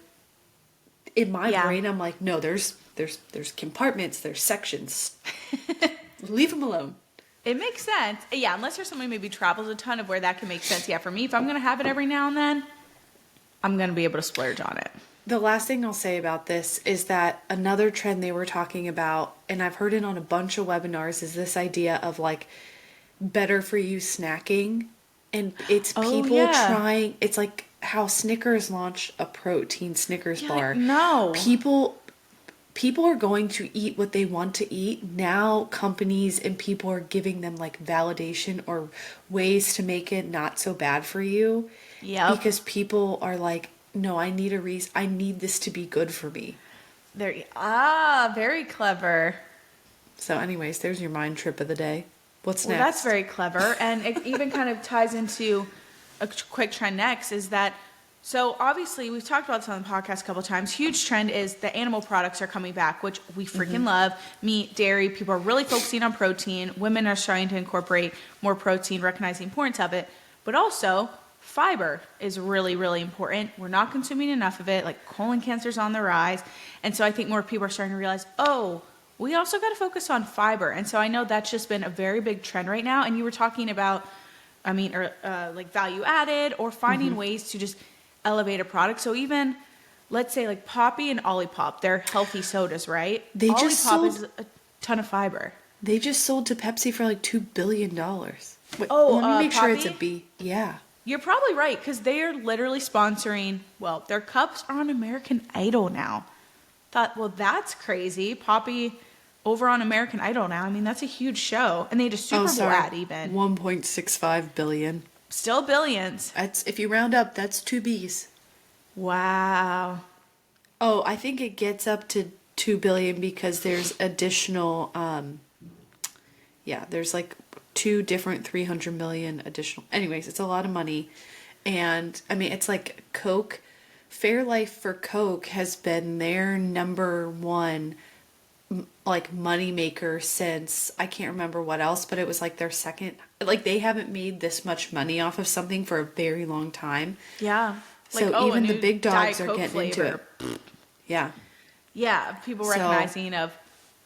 in my brain, I'm like, no, there's compartments, there's sections. Leave them alone. It makes sense. Yeah, unless you're somebody who maybe travels a ton of where that can make sense. Yeah, for me, if I'm going to have it every now and then, I'm going to be able to splurge on it. The last thing I'll say about this is that another trend they were talking about, and I've heard it on a bunch of webinars, is this idea of like better for you snacking. And it's people trying, it's like how Snickers launched a protein Snickers bar. Like, no. People are going to eat what they want to eat. Now companies and people are giving them like validation or ways to make it not so bad for you. Yeah. Because people are like, no, I need I need this to be good for me. Very clever. So anyways, there's your mind trip of the day. What's Well, next? that's very clever. And it even kind of ties into a quick trend next is that, so obviously we've talked about this on the podcast a couple of times. Huge trend is the animal products are coming back, which we freaking love. Meat, dairy, people are really focusing on protein. Women are starting to incorporate more protein, recognizing the importance of it. But also, fiber is really, really important. We're not consuming enough of it. Like colon cancer's on the rise. And so I think more people are starting to realize, oh, we also got to focus on fiber. And so I know that's just been a very big trend right now. And you were talking about, like value added or finding ways to just elevate a product. So even, let's say like Poppy and Olipop, they're healthy sodas, right? They just Olipop sold- is a ton of fiber. They just sold to Pepsi for like $2 billion. Wait, Oh, let me make sure it's a Poppy? B. Yeah. You're probably right, because they are literally sponsoring, well, their cups are on American Idol now. Thought, well, that's crazy. Poppy over on American Idol now. I mean, that's a huge show. And they did a Super Bowl ad even. 1.65 billion. Still billions. That's, if you round up, that's 2 B's. Wow. Oh, I think it gets up to 2 billion because there's additional, there's like 2 different 300 million additional. Anyways, it's a lot of money. And I mean, it's like Coke. Fairlife for Coke has been their number one like money maker since I can't remember what else, but it was like their second. Like they haven't made this much money off of something for a very long time. Yeah. So a even the new big dogs Diet are Coke getting flavor. into it. Yeah. Yeah, people So- recognizing of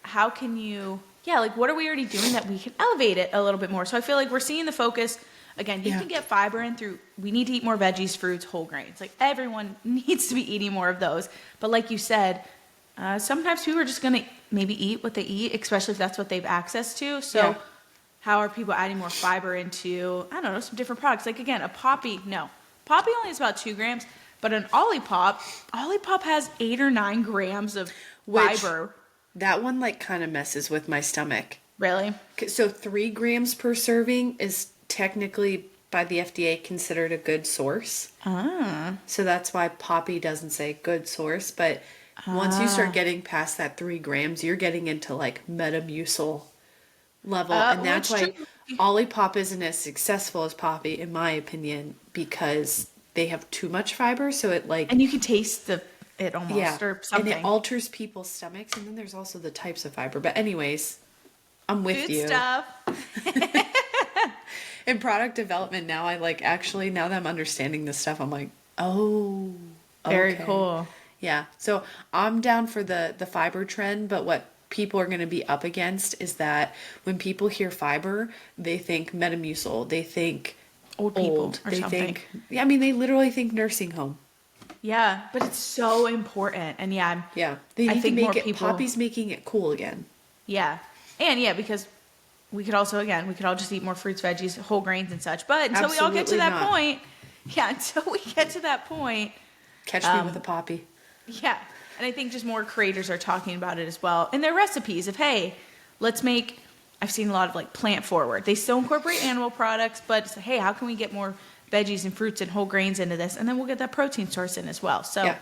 how can you, like what are we already doing that we can elevate it a little bit more. So I feel like we're seeing the focus, again, you Yeah. can get fiber in through, we need to eat more veggies, fruits, whole grains. Like everyone needs to be eating more of those. But like you said, sometimes people are just going to maybe eat what they eat, especially if that's what they've access to. So Yeah. how are people adding more fiber into, I don't know, some different products? Like again, a Poppy, no. Poppy only has about 2 grams, but an Olipop has 8 or 9 grams of Which- fiber. That one like kind of messes with my stomach. Really? So 3 grams per serving is technically by the FDA considered a good source. So that's why Poppy doesn't say good source. But once you start getting past that 3 grams, you're getting into like Metamucil level. And that's why which- Olipop isn't as successful as Poppy, in my opinion, because they have too much fiber. So it like... And you can taste it almost Yeah, or something. and it alters people's stomachs, and then there's also the types of fiber. But anyways, I'm with Food you. stuff. In product development now, I like actually, now that I'm understanding this stuff, I'm like, oh, Very okay. cool. Yeah, so I'm down for the fiber trend, but what people are going to be up against is that when people hear fiber, they think Metamucil, they think Old people or they something. think, yeah, I mean, they literally think nursing home. Yeah, but it's so important. And yeah, Yeah, they I need think to more make it. people- Poppy's making it cool again. yeah. And yeah, because we could also, again, we could all just eat more fruits, veggies, whole grains and such. But until we all get to Absolutely that not. point, until we get to that point, Catch me with a Poppy. yeah. And I think just more creators are talking about it as well. In their recipes of, hey, let's make, I've seen a lot of like plant forward. They still incorporate animal products, but it's, hey, how can we get more veggies and fruits and whole grains into this? And then we'll get that protein source in as well. So Yeah.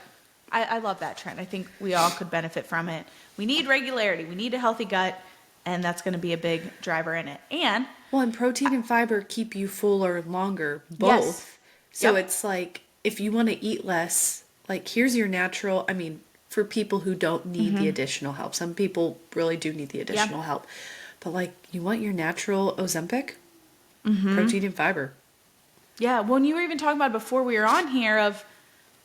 I love that trend. I think we all could benefit from it. We need regularity. We need a healthy gut. And that's going to be a big driver in it. And Well, and protein and fiber keep you fuller longer, both. Yes. So Yep. it's like, if you want to eat less, like, here's your natural, I mean, for people who don't need the additional help. Some people really do need the additional help. But, like, you want your natural Ozempic? Protein and fiber. yeah, when you were even talking about it before we were on here of,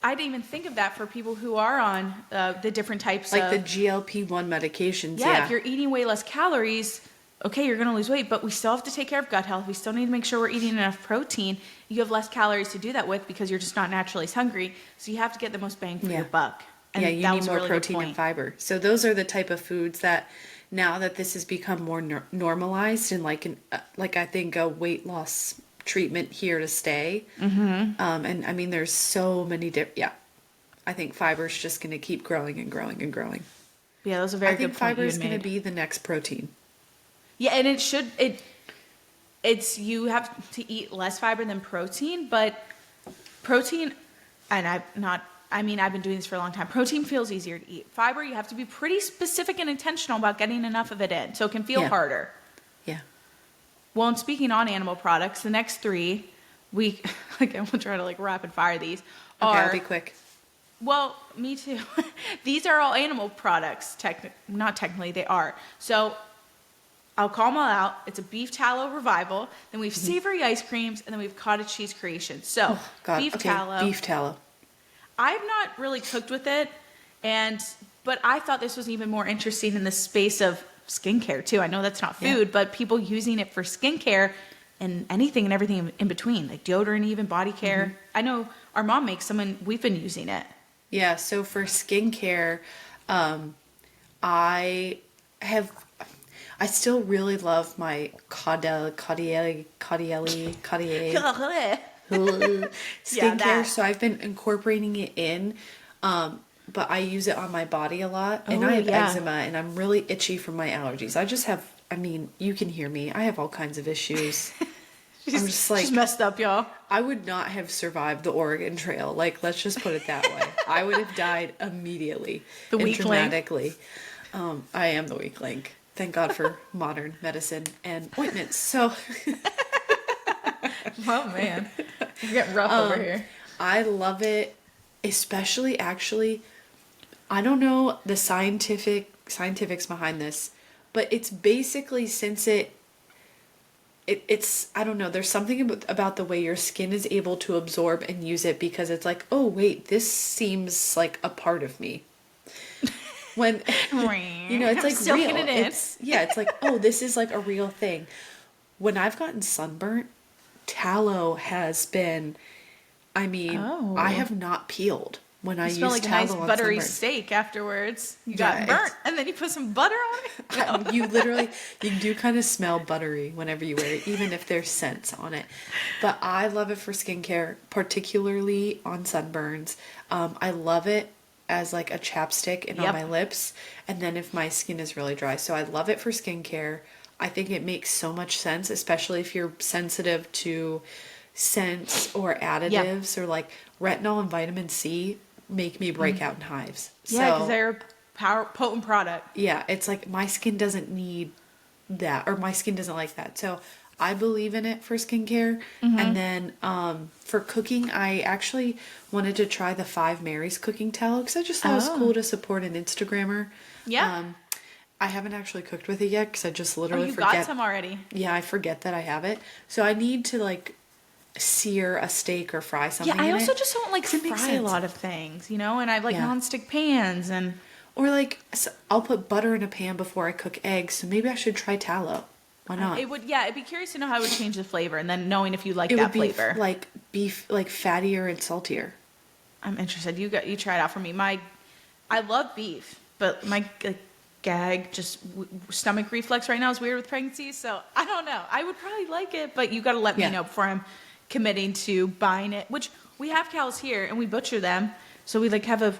I didn't even think of that for people who are on the different types Like of. the GLP-1 medications, If you're eating way less calories, okay, you're going to lose weight, but we still have to take care of gut health. We still need to make sure we're eating enough protein. You have less calories to do that with because you're just not naturally as hungry. So you have to get the most bang for your buck. And you that need was a more really good protein and point. fiber. So those are the type of foods that, now that this has become more normalized and like I think a weight loss treatment here to stay. And I mean, there's so many I think fiber's just going to keep growing and growing and growing. Yeah, that was a very I think good point fiber you is had going to made. be the next protein. Yeah, and it's you have to eat less fiber than protein, but protein, and I mean, I've been doing this for a long time. Protein feels easier to eat. Fiber, you have to be pretty specific and intentional about getting enough of it in, so it can feel harder. Yeah. Well, and speaking on animal products, the next three, again, we'll try to like rapid fire these. Okay, I'll be quick. Well, me too. These are all animal products. Not technically, they are. So I'll call them all out. It's a beef tallow revival. Then we have savory ice creams, and then we have cottage cheese creations. So beef tallow. Beef tallow. I've not really cooked with it, but I thought this was even more interesting in the space of skincare too. I know that's not food, but people using it for skincare and anything and everything in between, like deodorant, even body care. I know our mom makes some, and we've been using it. Yeah, so for skincare, I still really love my Cartier skincare, so I've been incorporating it in, but I use it on my body a lot, and I have eczema, and I'm really itchy from my allergies. You can hear me. I have all kinds of issues. I'm just like... She's messed up, y'all. I would not have survived the Oregon Trail. Like, let's just put it that way. I would have died immediatay. The weak dramatically. I am the weak link. Thank God for modern medicine and ointments. So... Oh, man. You're getting rough over here. I love it, especially, actually, I don't know the scientifics behind this, but it's basically, since it's I don't know, there's something about the way your skin is able to absorb and use it, because it's like, oh wait, this seems like a part of me. When it's like real. It's like, oh, this is like a real thing. When I've gotten sunburnt, tallow has been, I have not peeled when I use tallow on sunburn. You smell like a nice buttery steak afterwards. You got burnt, and then you put some butter on it. You do kind of smell buttery whenever you wear it, even if there's scents on it. But I love it for skincare, particularly on sunburns. I love it as like a chapstick and on my lips, and then if my skin is really dry. So I love it for skincare. I think it makes so much sense, especially if you're sensitive to scents or additives, or like retinol and vitamin C make me break out in hives. Yeah, because they're a potent product. Yeah, it's like my skin doesn't need that, or my skin doesn't like that. So I believe in it for skincare. And then for cooking, I actually wanted to try the 5 Marys cooking tallow, because I just thought it was cool to support an Instagrammer. Yeah. I haven't actually cooked with it yet, because I just literally forget. You got some already. Yeah, I forget that I have it. So I need to like sear a steak or fry something. Yeah, I also just don't like fry a lot of things, and I have like nonstick pans and... Or like, I'll put butter in a pan before I cook eggs, so maybe I should try tallow. Why not? It'd be curious to know how it would change the flavor, and then knowing if you like that flavor. It would be like beef, like fattier and saltier. I'm interested. You try it out for me. I love beef, but my stomach reflex right now is weird with pregnancy, so I don't know. I would probably like it, but you got to let me know before I'm committing to buying it, which we have cows here and we butcher them. So we like have a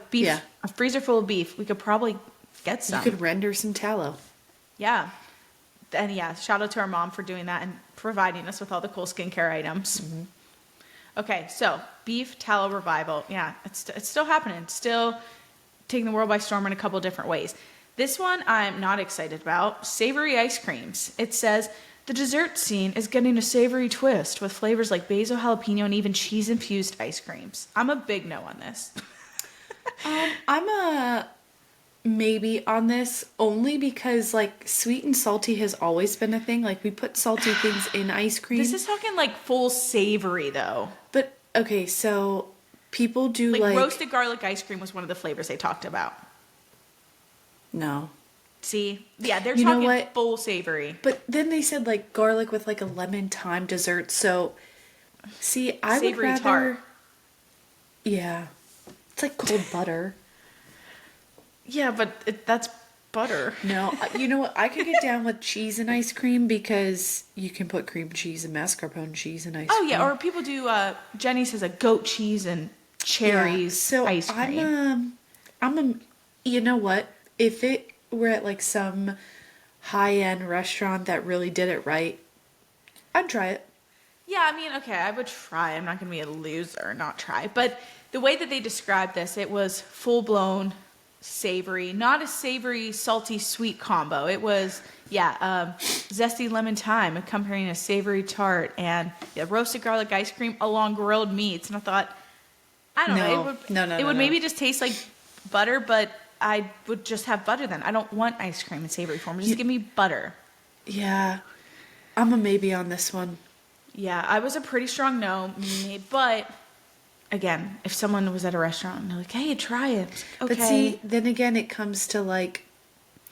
freezer full of beef. We could probably get some. You could render some tallow. Yeah. And shout out to our mom for doing that and providing us with all the cool skincare items. Okay, so beef tallow revival. Yeah, it's still happening. Still taking the world by storm in a couple different ways. This one I'm not excited about. Savory ice creams. It says the dessert scene is getting a savory twist with flavors like basil, jalapeno, and even cheese-infused ice creams. I'm a big no on this. I'm a maybe on this, only because like sweet and salty has always been a thing. Like we put salty things in ice cream. This is talking like full savory though. But okay, so people do like roasted garlic ice cream was one of the flavors they talked about. No. See? Yeah, they're talking full savory. But then they said like garlic with like a lemon thyme dessert. So see, I would rather tart. Yeah. It's like cold butter. Yeah, but that's butter. No, you know what? I could get down with cheese and ice cream, because you can put cream cheese and mascarpone cheese and ice cream. Oh yeah, or people do. Jenny says a goat cheese and cherries ice cream. I'm you know what? If it were at like some high-end restaurant that really did it right, I'd try it. Yeah, I mean, okay, I would try. I'm not going to be a loser, not try. But the way that they described this, it was full-blown savory, not a savory, salty, sweet combo. It was, zesty lemon thyme accompanying a savory tart and roasted garlic ice cream along grilled meats. And I thought, I don't know, it would maybe just taste like butter, but I would just have butter then. I don't want ice cream in savory form. Just give me butter. Yeah. I'm a maybe on this one. Yeah, I was a pretty strong no, but again, if someone was at a restaurant and they're like, hey, try it. Okay. But see, then again, it comes to like,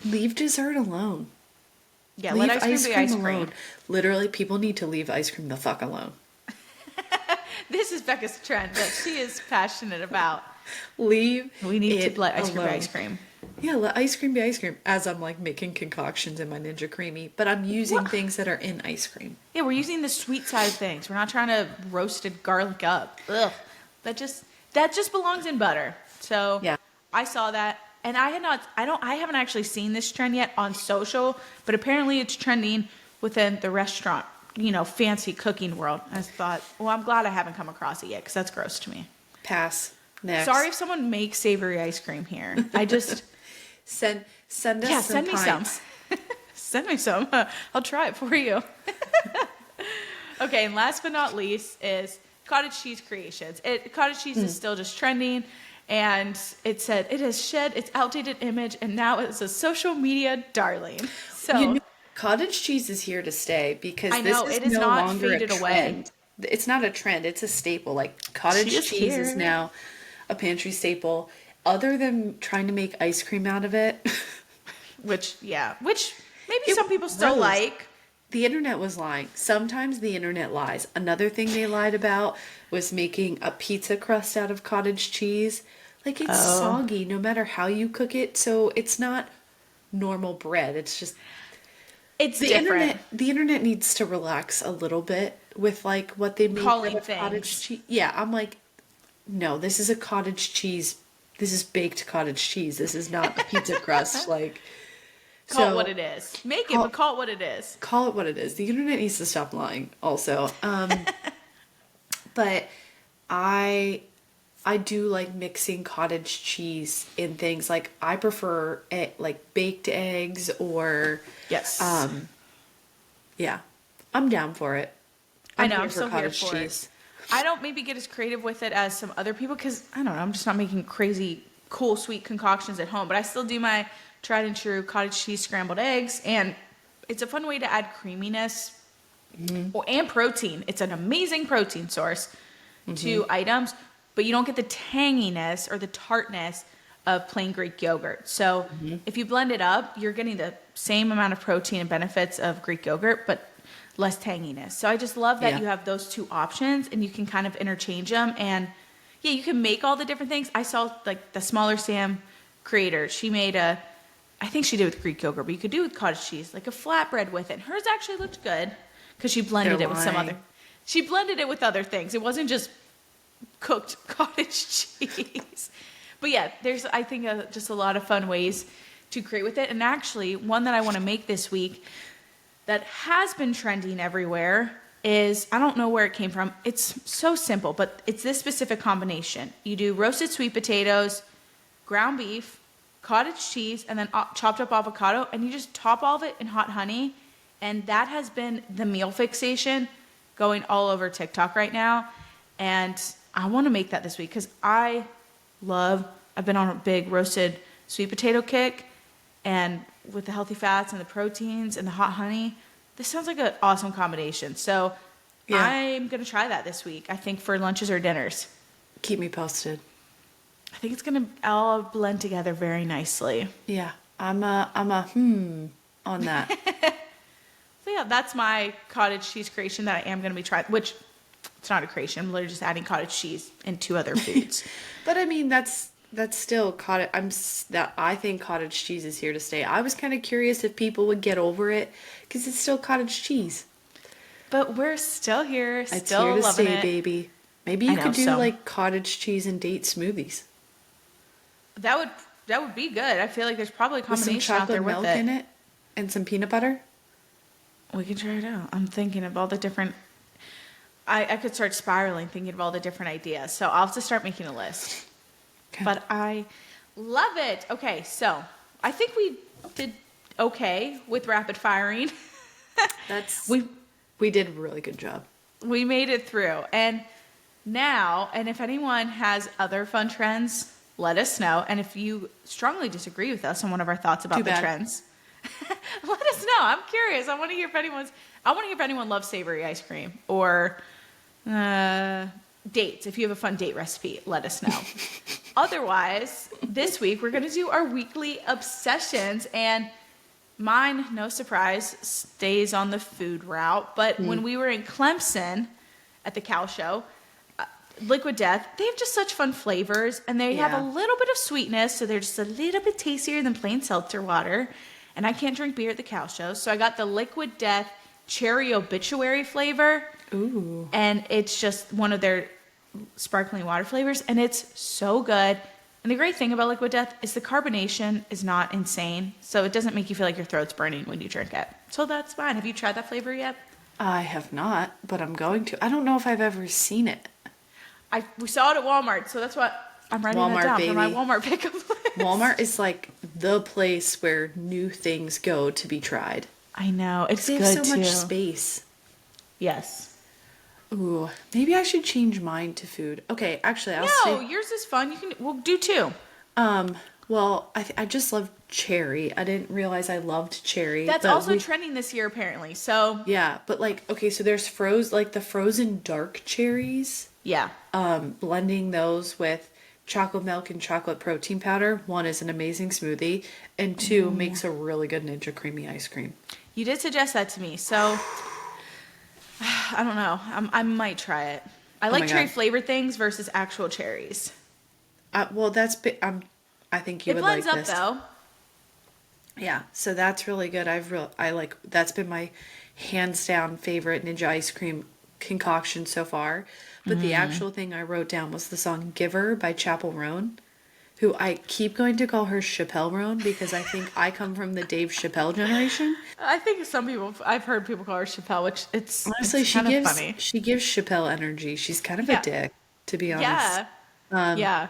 leave dessert alone. Yeah, leave let ice cream be ice cream. Alone. Literally, people need to leave ice cream the fuck alone. This is Becca's trend that she is passionate about. We need to let ice cream be ice cream. Yeah, let ice cream be ice cream. As I'm like making concoctions in my Ninja Creamy, but I'm using things that are in ice cream. Yeah, we're using the sweet side of things. We're not trying to roasted garlic up. Ugh, that just belongs in butter. So yeah, I saw that, and I haven't actually seen this trend yet on social, but apparently it's trending within the restaurant, fancy cooking world. I thought, well, I'm glad I haven't come across it yet because that's gross to me. Pass. Next. Sorry if someone makes savory ice cream here. I just send us some send me pints. some. Send me some. I'll try it for you. Okay, and last but not least is cottage cheese creations. Cottage cheese is still just trending, and it said it has shed its outdated image, and now it's a social media darling. So cottage cheese is here to stay because it is no not longer faded a away. trend. It's not a trend. It's a staple. Like cottage cheese is now a pantry staple. Other than trying to make ice cream out of it, which maybe some people still like. The internet was lying. Sometimes the internet lies. Another thing they lied about was making a pizza crust out of cottage cheese. Like it's soggy no matter how you cook it. So it's not normal bread. It's just it's different. The internet needs to relax a little bit with like what they make calling out of cottage cheese. Yeah, I'm like, no, this is a cottage cheese. This is baked cottage cheese. This is not a pizza crust. Like, call it what it is. Make it, but call it what it is. Call it what it is. The internet needs to stop lying. Also, but I do like mixing cottage cheese in things. Like I prefer like baked eggs or yes. Yeah, I'm down for it. I know. I'm so here for it. I don't maybe get as creative with it as some other people because I don't know. I'm just not making crazy, cool, sweet concoctions at home. But I still do my tried and true cottage cheese scrambled eggs, and it's a fun way to add creaminess and protein. It's an amazing protein source to items, but you don't get the tanginess or the tartness of plain Greek yogurt. So if you blend it up, you're getting the same amount of protein and benefits of Greek yogurt, but less tanginess. So I just love that you have those two options and you can kind of interchange them. And yeah, you can make all the different things. I saw like the Smaller Sam creator. She made I think she did with Greek yogurt, but you could do with cottage cheese, like a flatbread with it. And hers actually looked good because she blended it with she blended it with other things. It wasn't just cooked cottage cheese. But yeah, there's, I think, just a lot of fun ways to create with it. And actually, one that I want to make this week that has been trending everywhere is, I don't know where it came from. It's so simple, but it's this specific combination. You do roasted sweet potatoes, ground beef, cottage cheese, and then chopped up avocado, and you just top all of it in hot honey. And that has been the meal fixation going all over TikTok right now. And I want to make that this week because I've been on a big roasted sweet potato kick, and with the healthy fats and the proteins and the hot honey, this sounds like an awesome combination. So I'm going to try that this week, I think, for lunches or dinners. Keep me posted. I think it's going to all blend together very nicely. Yeah, I'm on that. So yeah, that's my cottage cheese creation that I am going to be trying, which it's not a creation. I'm literally just adding cottage cheese and 2 other foods. But I mean, that's still cottage. I think cottage cheese is here to stay. I was kind of curious if people would get over it because it's still cottage cheese. But we're still here, it's still here to loving stay, it, baby. Maybe you could do like cottage cheese and date smoothies. That would be good. I feel like there's probably a combination out there with milk in it and some peanut butter. We can try it out. I'm thinking of all the different. I could start spiraling thinking of all the different ideas. So I'll have to start making a list. Okay. But I love it. Okay, so I think we did okay with rapid firing. We did a really good job. We made it through. And now, and if anyone has other fun trends, let us know. And if you strongly disagree with us on one of our thoughts about Too the bad. trends, let us know. I'm curious. I want to hear if anyone loves savory ice cream or dates. If you have a fun date recipe, let us know. Otherwise, this week we're going to do our weekly obsessions, and mine, no surprise, stays on the food route. But when we were in Clemson at the cow show, Liquid Death, they have just such fun flavors, and they have a little bit of sweetness, so they're just a little bit tastier than plain seltzer water. And I can't drink beer at the cow show, so I got the Liquid Death Cherry Obituary flavor. Ooh. And it's just one of their sparkling water flavors, and it's so good. And the great thing about Liquid Death is the carbonation is not insane, so it doesn't make you feel like your throat's burning when you drink it. So that's fine. Have you tried that flavor yet? I have not, but I'm going to. I don't know if I've ever seen it. We saw it at Walmart, so that's what I'm writing Walmart, that down baby. for my Walmart pickup list. Walmart is like the place where new things go to be tried. I know. It's They good have so too. much space. Yes. Ooh, maybe I should change mine to food. Okay, actually, I'll No, say. yours is fun. We'll do two. Well, I just love cherry. I didn't realize I loved cherry. That's but also trending this year, apparently. So, Yeah, but like, okay, so there's the frozen dark cherries. yeah. Blending those with chocolate milk and chocolate protein powder. One is an amazing smoothie, and two makes a really good Ninja Creamy ice cream. You did suggest that to me, so I don't know. I might try it. I like my cherry God. flavored things versus actual cherries. Well, I think you It would like blends up this. though. Yeah, so that's really good. That's been my hands down favorite Ninja ice cream concoction so far. But the actual thing I wrote down was the song Giver by Chapel Roan, who I keep going to call her Chappelle Roan because I think I come from the Dave Chappelle generation. I think I've heard people call her Chappelle, which Honestly, it's kind of funny. she gives Chappelle energy. She's kind of Yeah. a dick, to be honest. Yeah. Yeah.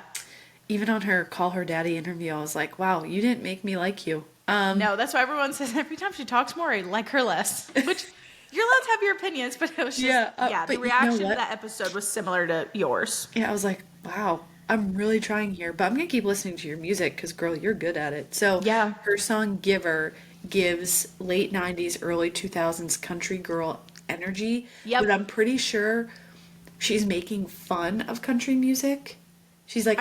Even on her Call Her Daddy interview, I was like, wow, you didn't make me like you. No, that's why everyone says every time she talks more, I like her less. Which you're allowed to have your opinions, but it was just but the you know reaction to what? that episode was similar to yours. Yeah, I was like, wow, I'm really trying here, but I'm gonna keep listening to your music because, girl, you're good at it. So, Yeah. her song Giver gives late 90s, early 2000s country girl energy. Yep. But I'm pretty sure she's making fun of country music. She's like,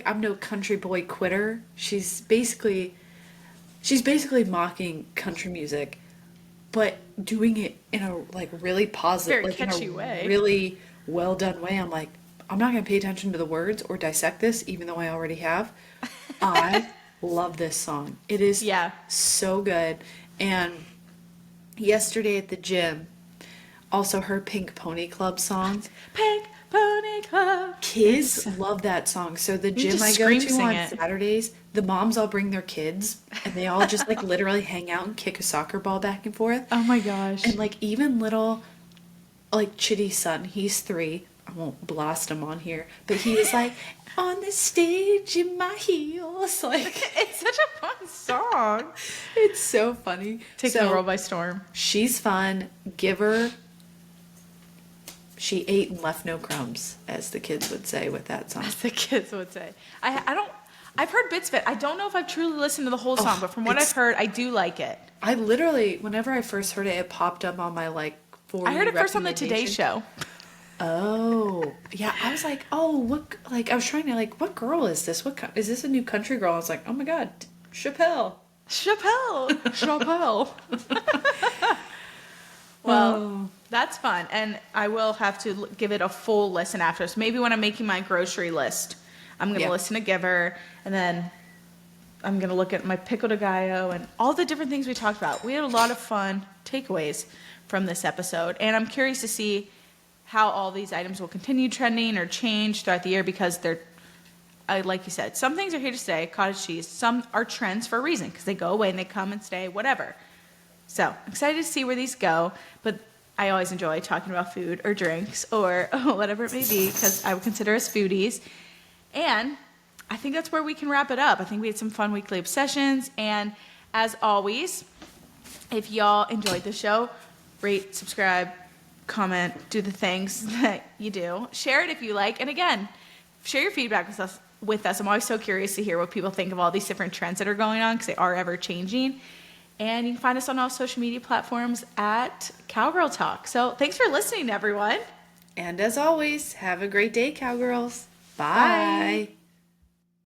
I'm no country boy quitter. She's basically mocking country music, but doing it in a like really positive, Very like in catchy a way. really well done way. I'm like, I'm not gonna pay attention to the words or dissect this, even though I already have. I love this song. It is so good. And yesterday at the gym, also her Pink Pony Club song. Pink Pony Club. Kids love that song. So the gym just I go scream to sing on it. Saturdays, the moms all bring their kids and they all just like literally hang out and kick a soccer ball back and forth. Oh my gosh. And like even little like Chitty's son, he's 3. I won't blast him on here, but he was like on the stage in my heels. Like It's such a fun song. it's so funny. Taking the So, world by storm. she's fun. Give her. She ate and left no crumbs, as the kids would say with that song. As the kids would say. I've heard bits of it. I don't know if I've truly listened to the whole song, but from what I've heard, I do like it. I literally, whenever I first heard it, it popped up on my like for I heard you it first on the Today recommendation. Show. Oh, yeah. I was like, oh, what? Like, I was trying to like, what girl is this? Is this a new country girl? I was like, oh my god, Chappelle. Chappelle. Well, that's fun. And I will have to give it a full listen after. So maybe when I'm making my grocery list, I'm going to listen to Giver, and then I'm going to look at my pico de gallo and all the different things we talked about. We had a lot of fun takeaways from this episode, and I'm curious to see how all these items will continue trending or change throughout the year, because they're, like you said, some things are here to stay, cottage cheese. Some are trends for a reason because they go away and they come and stay, whatever. So excited to see where these go. But I always enjoy talking about food or drinks or whatever it may be because I would consider us foodies. And I think that's where we can wrap it up. I think we had some fun weekly obsessions. And as always, if y'all enjoyed the show, rate, subscribe, comment, do the things that you do. Share it if you like. And again, share your feedback with us. I'm always so curious to hear what people think of all these different trends that are going on because they are ever changing. And you can find us on all social media platforms at Cowgirl Talk. So thanks for listening, everyone. And as always, have a great day, cowgirls. Bye. Bye.